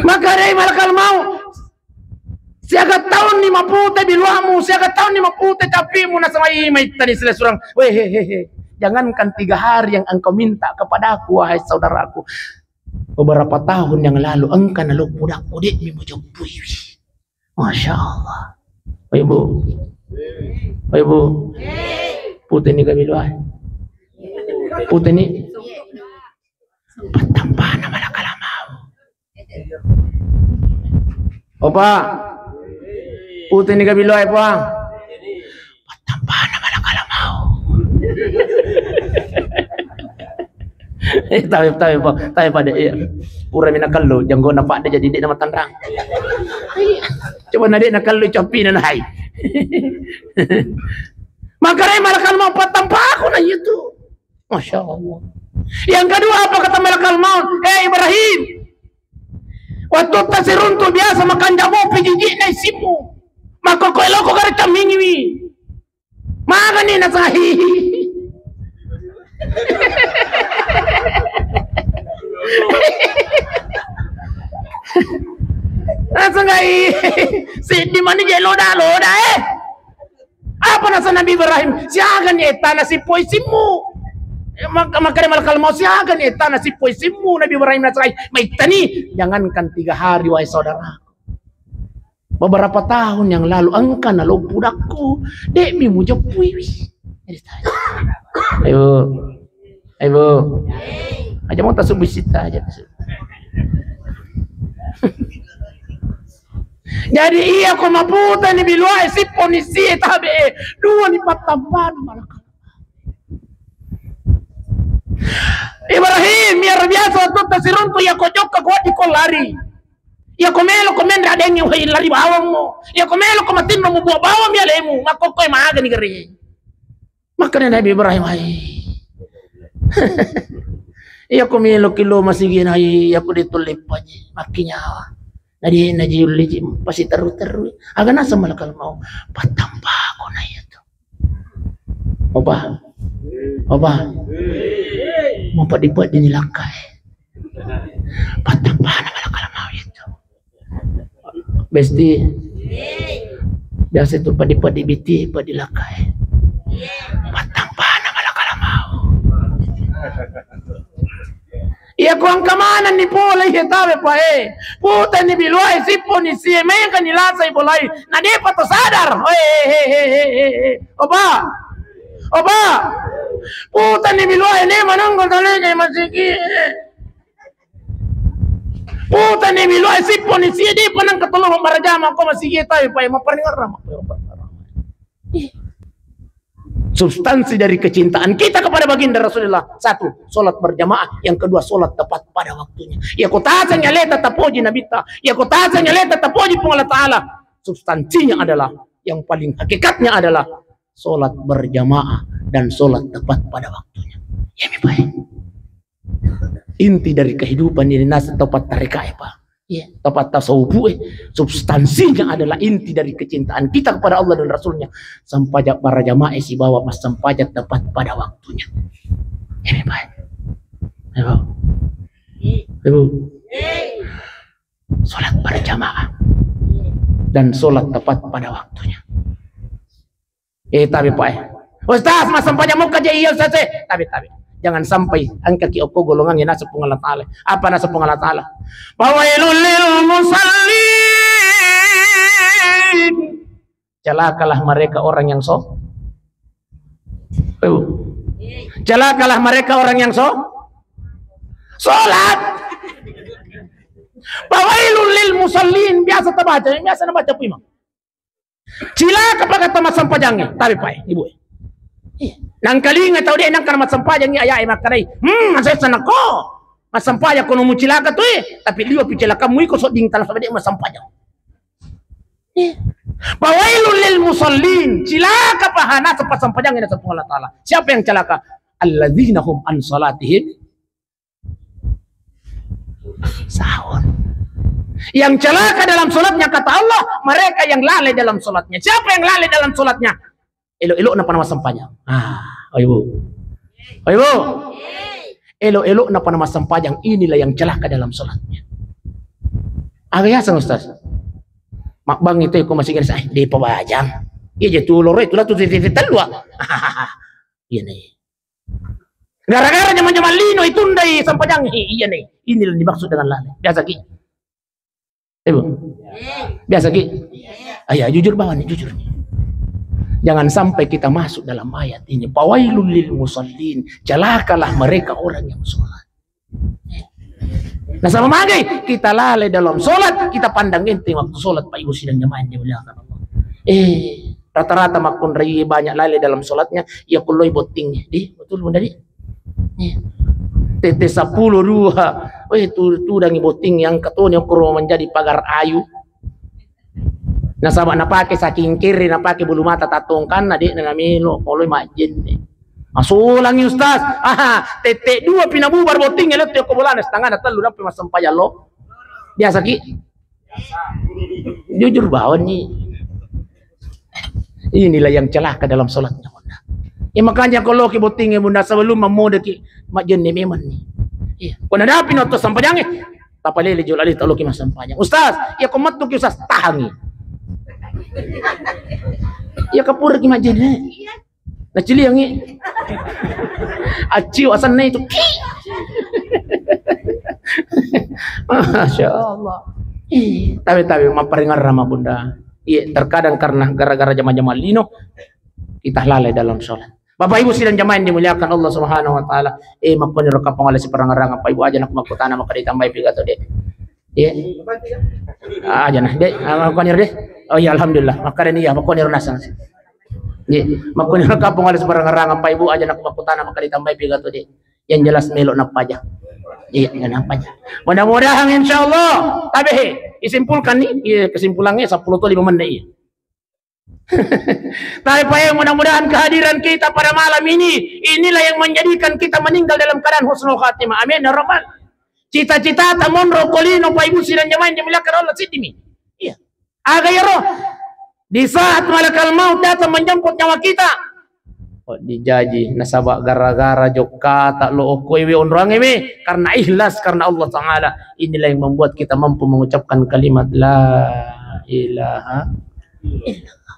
maka dari malakal mau siaga tahun tahun ni mapute biluamu, siaga tahun ni mapute capimu na sama imay tadi sila surang. Weh hehehe. Jangankan 3 hari yang engkau minta kepadaku, wahai saudaraku. Beberapa tahun yang lalu engkau naluk budak udik mi mujopui. Masya Allah. Ibu. Ibu. Putih ni kami luai. Putih ni. Patambah nama lakalamau. Opa. Putih ni kami luai puang. Patambah nama lakalamau. Tapi pada pura mina kallo janggo nampak dia jadi dik nama tanrang. Coba nadik nak kallo copi na hai. Makanya malakal maut patambah aku na itu. Masya Allah. Yang kedua apa kata malakal maut? Ibrahim. Waktu tasirun tu biasa makan jamu pijijik na isimu. Maka ko eloko kare tamingi. Maka ni nasahi. Nasangai si di mana je loda apa nasa Nabi Ibrahim siagan eta nasi poisimu maka malakal mau siagan eta nasi poisimu Nabi Ibrahim nasangai maitani jangankan 3 hari wahai saudara beberapa tahun yang lalu engkau naluk budakku dek mi mujopui ayo aja mau tasuk bisita aja. Jadi iya ko maputa ni biluai si ponisi tabe dua ni patampan malakal. Ibrahim biar biasa waktu tasirun tu ya kocok ke kuat di kolari. Ya komelo komen radengi wa lari bawang mo. Ya komelo komatin mo buah bawang ya lemu makokoy maaga ni gari. Maka Nabi Ibrahim hai. Iya komelo kilo masigin hai ya ko ditulip aja makinya. Naji uliji pasti teru agak nasa malakal mau patambah ko na itu oba mau padipat dinilakai patambah na malakal mau itu besti biasa itu padipat dibiti padilakai patambah na malakal mau iya kuang kamanan ni polay hitabe pa puta ni biluay sipo ni siye may kanilasa ibolay na di pa to sadar oba puta ni biluay ni manang gandali kay masiki puta ni biluay sipo ni siye di pa nang katulong marajama ko masiki tayo pa maparingar ramah substansi dari kecintaan kita kepada baginda Rasulullah. 1, solat berjamaah. Yang kedua, solat tepat pada waktunya. Ya kutasa nyaleta tapoji nabita. Ya kutasa nyaleta tapoji pung Allah Ta'ala. Substansinya adalah, yang paling hakikatnya adalah solat berjamaah dan solat tepat pada waktunya. Ya baik. Inti dari kehidupan ini nasa tepat tarika Pak. Ya, tepat tasawuf substansinya adalah inti dari kecintaan kita kepada Allah dan Rasulnya. Sampajak para jamaah si bawa mas sampajak tepat pada waktunya. Ini baik. Ibu. Salat berjamaah dan salat tepat pada waktunya. Tapi Pak. Ustaz, mas sampajak muka je iya Ustaz. Tapi. Jangan sampai angka ki opo golongan yang nasab Allah Ta'ala. Apa nasab Allah Ta'ala? Fawailul lil musallin. Celakalah mereka orang yang celakalah mereka orang yang salat. Fawailul lil musallin. Biasa terbaca, biasa baca imam. Cilaka pakai tamat sampajangnya. Tapi Pak, Ibu. Nang kalinga tau dia nang karena sampajang ni ayah makanai. Saya sana ko. Mas sampajang kono mucilaka tu tapi liwa picilaka mu iko so ding talas dia mas sampajang. Fawailul lil musallin. Cilaka pahana tempat sampajang ini sepung Allah Ta'ala. Siapa yang celaka? Alladzina hum an salatihim sahun. Yang celaka dalam salatnya kata Allah, mereka yang lalai dalam salatnya. Siapa yang lalai dalam salatnya? Elok-elok na panama sampajang. Ibu. Elok-elok na panama sampajang. Inilah yang celaka dalam sholatnya. Agak yasan Ustaz. Makbang itu ko masih ganas di pabajang. Iya je tulor itu lah tu talwa. Iya nih. Gara-gara zaman-zaman lino itu ndai sampajang. Iya nih. Inilah dimaksud dengan lalai. Biasa ki. Ibu. Biasa ki. Ayah jujur banget nih, jujur. Jangan sampai kita masuk dalam ayat ini. Fawailul lil musallin. Celakalah mereka orang yang sholat. Nah sama magai kita lalai dalam sholat, kita pandang enteng waktu sholat Pak Ibu sidang jamaah yang dimuliakan Allah. Rata-rata makun rai banyak lalai dalam sholatnya, ya kuloi boting di betul bunda di. Tete 10 2. Tu dangi boting yang katanya kuro menjadi pagar ayu. Nah sama napake saking kiri napake bulu mata tatungkan adik na milo koloi majin deh. Masulang ustaz. Tete 2 pinabubar boting ya leto ko bolan setengah na telu dapat masam payalo. Biasa ki. Jujur bawon nih. Inilah yang celaka dalam salatnya bunda. Ya makanya kalau ki boting bunda sebelum memode ki majin ni memang nih. Iya. Kau ada pinoto sampajang tapalele jual alih talo ki masampajang. Ustaz, ya komat tu ki ustaz tahangi. Ya kapur ki majin ni. Nah cili yang ni. Aciu asan na itu. Masya Allah. Tapi memperingat ramah bunda. Iya, terkadang karena gara-gara jamaah-jamaah lino kita lalai dalam sholat. Bapak Ibu sidang jamaah yang dimuliakan Allah Subhanahu wa taala. Makoni raka pangalih si perang-arang Bapak Ibu aja nak makutana maka ditambah pigato deh. Iya. Aja nah deh, makoni deh. Oh ya alhamdulillah. Maka ini ya makoni nasan. Iya, makoni raka pangalih si perang-arang Bapak Ibu aja nak makutana maka ditambah pigato deh. Yang jelas melok nak pajak. Iya, kenapa aja. Mudah-mudahan insyaallah. Tapi disimpulkan nih, kesimpulannya 10 atau 5 menit ya. Tapi mudah-mudahan kehadiran kita pada malam ini inilah yang menjadikan kita meninggal dalam keadaan husnul khatimah. Amin ya rabbal. Cita-cita tamon rokolino Pak Ibu sidang jamaah yang dimuliakan Allah sidimi. Iya. Agayro di saat malakal maut datang menjemput nyawa kita. Oh, dijaji nasabak gara-gara joka tak lo okoi onrang ini karena ikhlas karena Allah Taala. Inilah yang membuat kita mampu mengucapkan kalimat la ilaha illallah.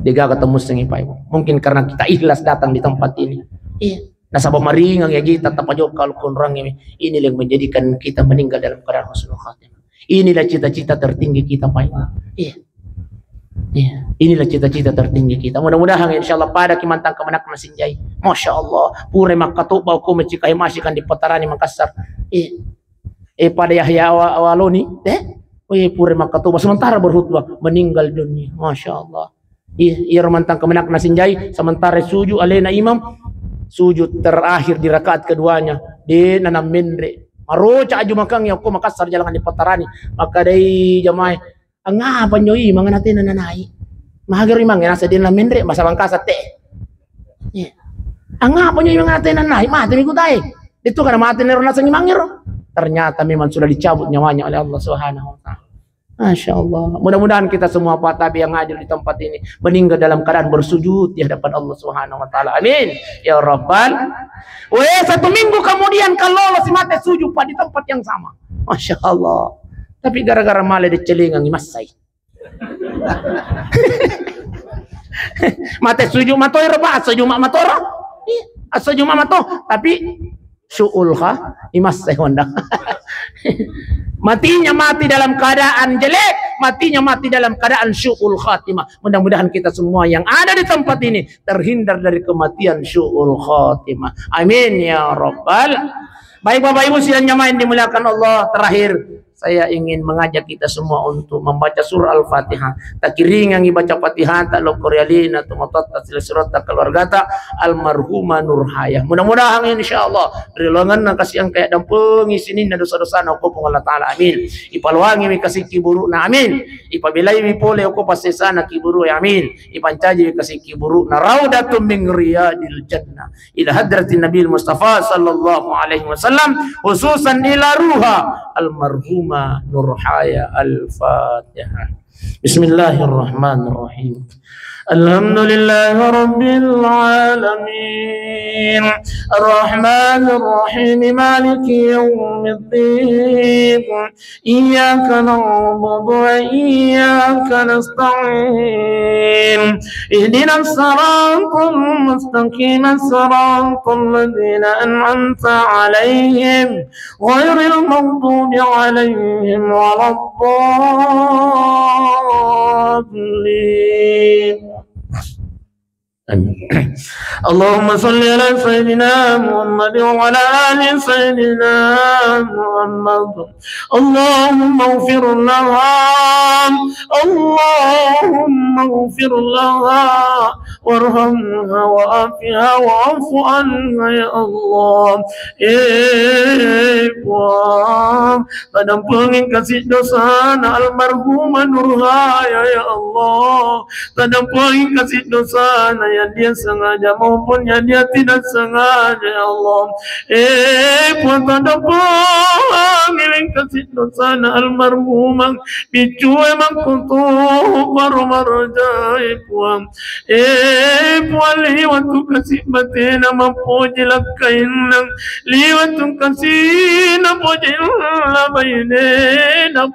Diga ketemu sengi Pak Ibu. Mungkin karena kita ikhlas datang di tempat ini. Iya. Nasabak maringang ya kita tak joka kalau onrang ini. Inilah yang menjadikan kita meninggal dalam keadaan husnul khatimah. Inilah cita-cita tertinggi kita Pak Ibu. Iya. Ya, inilah cita-cita tertinggi kita. Mudah-mudahan insyaallah pada kimantang kemenak masinjai. Masya Allah. Pure makatu bau ko mecikai masikan di Petarani Makassar. Pada Yahya Waloni, pure makatu sementara berkhutbah meninggal dunia. Masya Allah. Ia mantang kemenak masinjai sementara sujud alena imam sujud terakhir di rakaat keduanya di nanam mendre. Maroca aju makang ya ko Makassar jalan di Petarani. Maka dari jamaah ngapa nyoi mangan natin nananai mahagir imang nasa din lamin re masa bangkasa te ngapa nyoi mangan natin nananai mati miku tay itu karena mati nero nasa ngimangir ternyata memang sudah dicabut nyawanya oleh Allah Subhanahu wa taala. Masya Allah. Mudah-mudahan kita semua Pak Tabi yang hadir di tempat ini meninggal dalam keadaan bersujud di hadapan Allah Subhanahu wa taala. Amin ya rabbal. Satu minggu kemudian kalau Allah si mati sujud Pak di tempat yang sama. Masya Allah. Tapi gara-gara malah dicelingang masai. Mate suju matoiro ba suju matoro. Suju mato tapi suulha imasai honda. Matinya mati dalam keadaan jelek, matinya mati dalam keadaan syu'ul khatimah. Mudah-mudahan kita semua yang ada di tempat ini terhindar dari kematian syu'ul khatimah. Amin ya rabbal. Baik Bapak Ibu sidang jamaah yang dimuliakan Allah, terakhir saya ingin mengajak kita semua untuk membaca surah Al-Fatihah. Tak kiringan baca Fatihah tak lo korealina tu motot tak surat tak keluarga almarhumah Nurhayah. Mudah-mudahan insyaallah rilangan na kasihan kayak dampung isinin na dosa-dosa na ko Allah taala. Amin. Ipalwangi mi kasih kiburu na amin. Ipabilay mi pole ko pasesa na kiburu ya amin. Ipancaji mi kasih kiburu na raudatum min riyadil jannah ila hadratin Nabi Mustafa sallallahu alaihi wasallam khususan ila ruha almarhum Nurhayah. Al-Fatihah. Bismillahirrahmanirrahim. Alhamdulillahi rabbil alamin. Ar-Rahmanir Rahim. Maliki yaumiddin. Iyyaka na'budu wa iyyaka nasta'in. Ihdinas siratal mustaqim. Siratal ladzina an'amta 'alaihim ghairil maghdubi 'alaihim waladdallin. Allahumma salli ala sayyidina Muhammad wa ala ali sayyidina Muhammad. Allahumma ighfir laha, Allahumma ighfir laha warhamha wa'afiha wa'fu anha ya Allah. Puang tadampungin kasih dosa almarhumah Nurhaya ya Allah. Tadampungin kasih dosa yang dia sengaja maupun yang dia tidak sengaja ya Allah. Puan tadampungin kasih dosa almarhumah bicu emang kuntuh baru marjai puang. Puan liwat tu kasih batina mampu jelakain liwat tu kasih nampu jelabain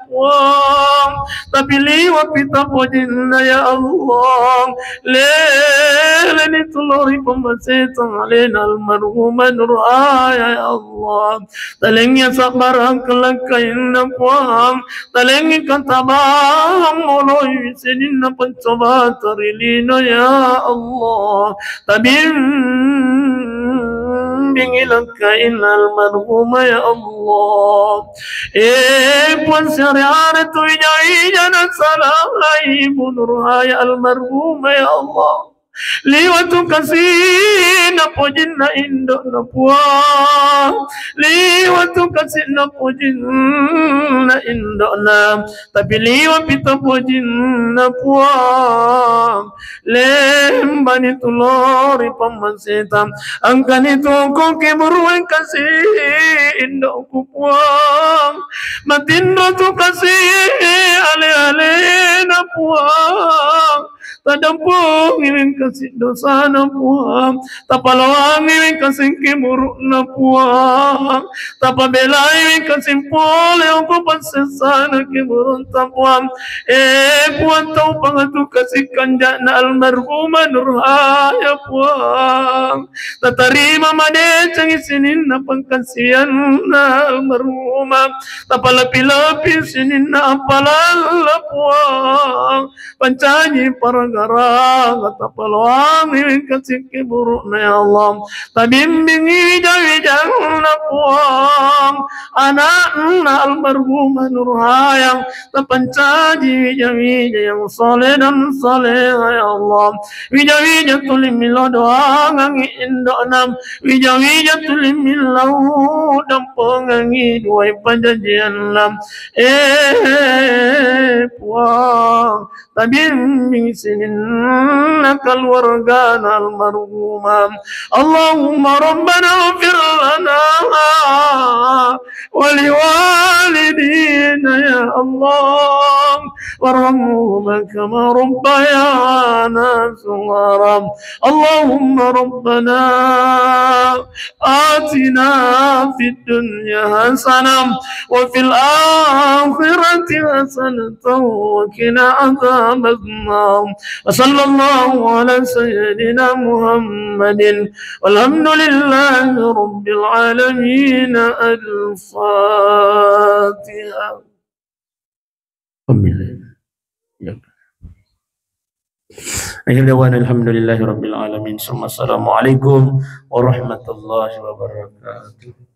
puang. Tapi liwat kita pojin ya Allah. Leleni tulori pemasetan alena almarhumah Nurhaya ya Allah. Talengnya sabaran kelakain puang. Talengi kantabang moloi senin pancoba tarilino ya Allah. Tabim bingilaka innal marhuma ya Allah. Puan syariat tu ijana salai Nurhaya almarhuma ya Allah. Liwatu kasih na pojin na indo na puang. Liwatu kasih na pojin na indo na. Tapi liwat pita pojin na puang. Lembani tulori pamasetam. Angkan itu kong kemuruan kasih indo ku puang. Matindo tu kasih ale-ale na puang. Tadampung ingin kasih dosa na puang. Tapalawang ingin kasih kimuruk na puang. Tapabela ingin kasih pole ako pasesana kimuruk na puang. Puang tau pangatu kasih kanja na almarhumah Nurhaya puang. Tatarima made cang isinin na pangkasihan na almarhumah. Tapalapi-lapi sinin na apalala puang. Pancanyi para garang kata peluang ini kasih buruk ya Allah. Tabimbing ijang na puang anak almarhumah Nurhaya. Tapancaji wijah yang soleh dan soleh ya Allah. Wijah tulimilo doa ngangi indonam. Wijah tulimilo dampung ngangi dua panjajian lam. Puang tabimbing sinin keluarga almarhumah. Allahumma rabbana ighfir lana wa liwalidina ya Allah warhamhuma kama rabbayana shighara. Allahumma rabbana atina fid dunya hasanah wa fil akhirati hasanah wa qina adzaban nar. وصلى الله على سيدنا محمد والحمد لله رب العالمين. الفاتحة. الحمد لله رب العالمين. ثم السلام عليكم ورحمة الله وبركاته.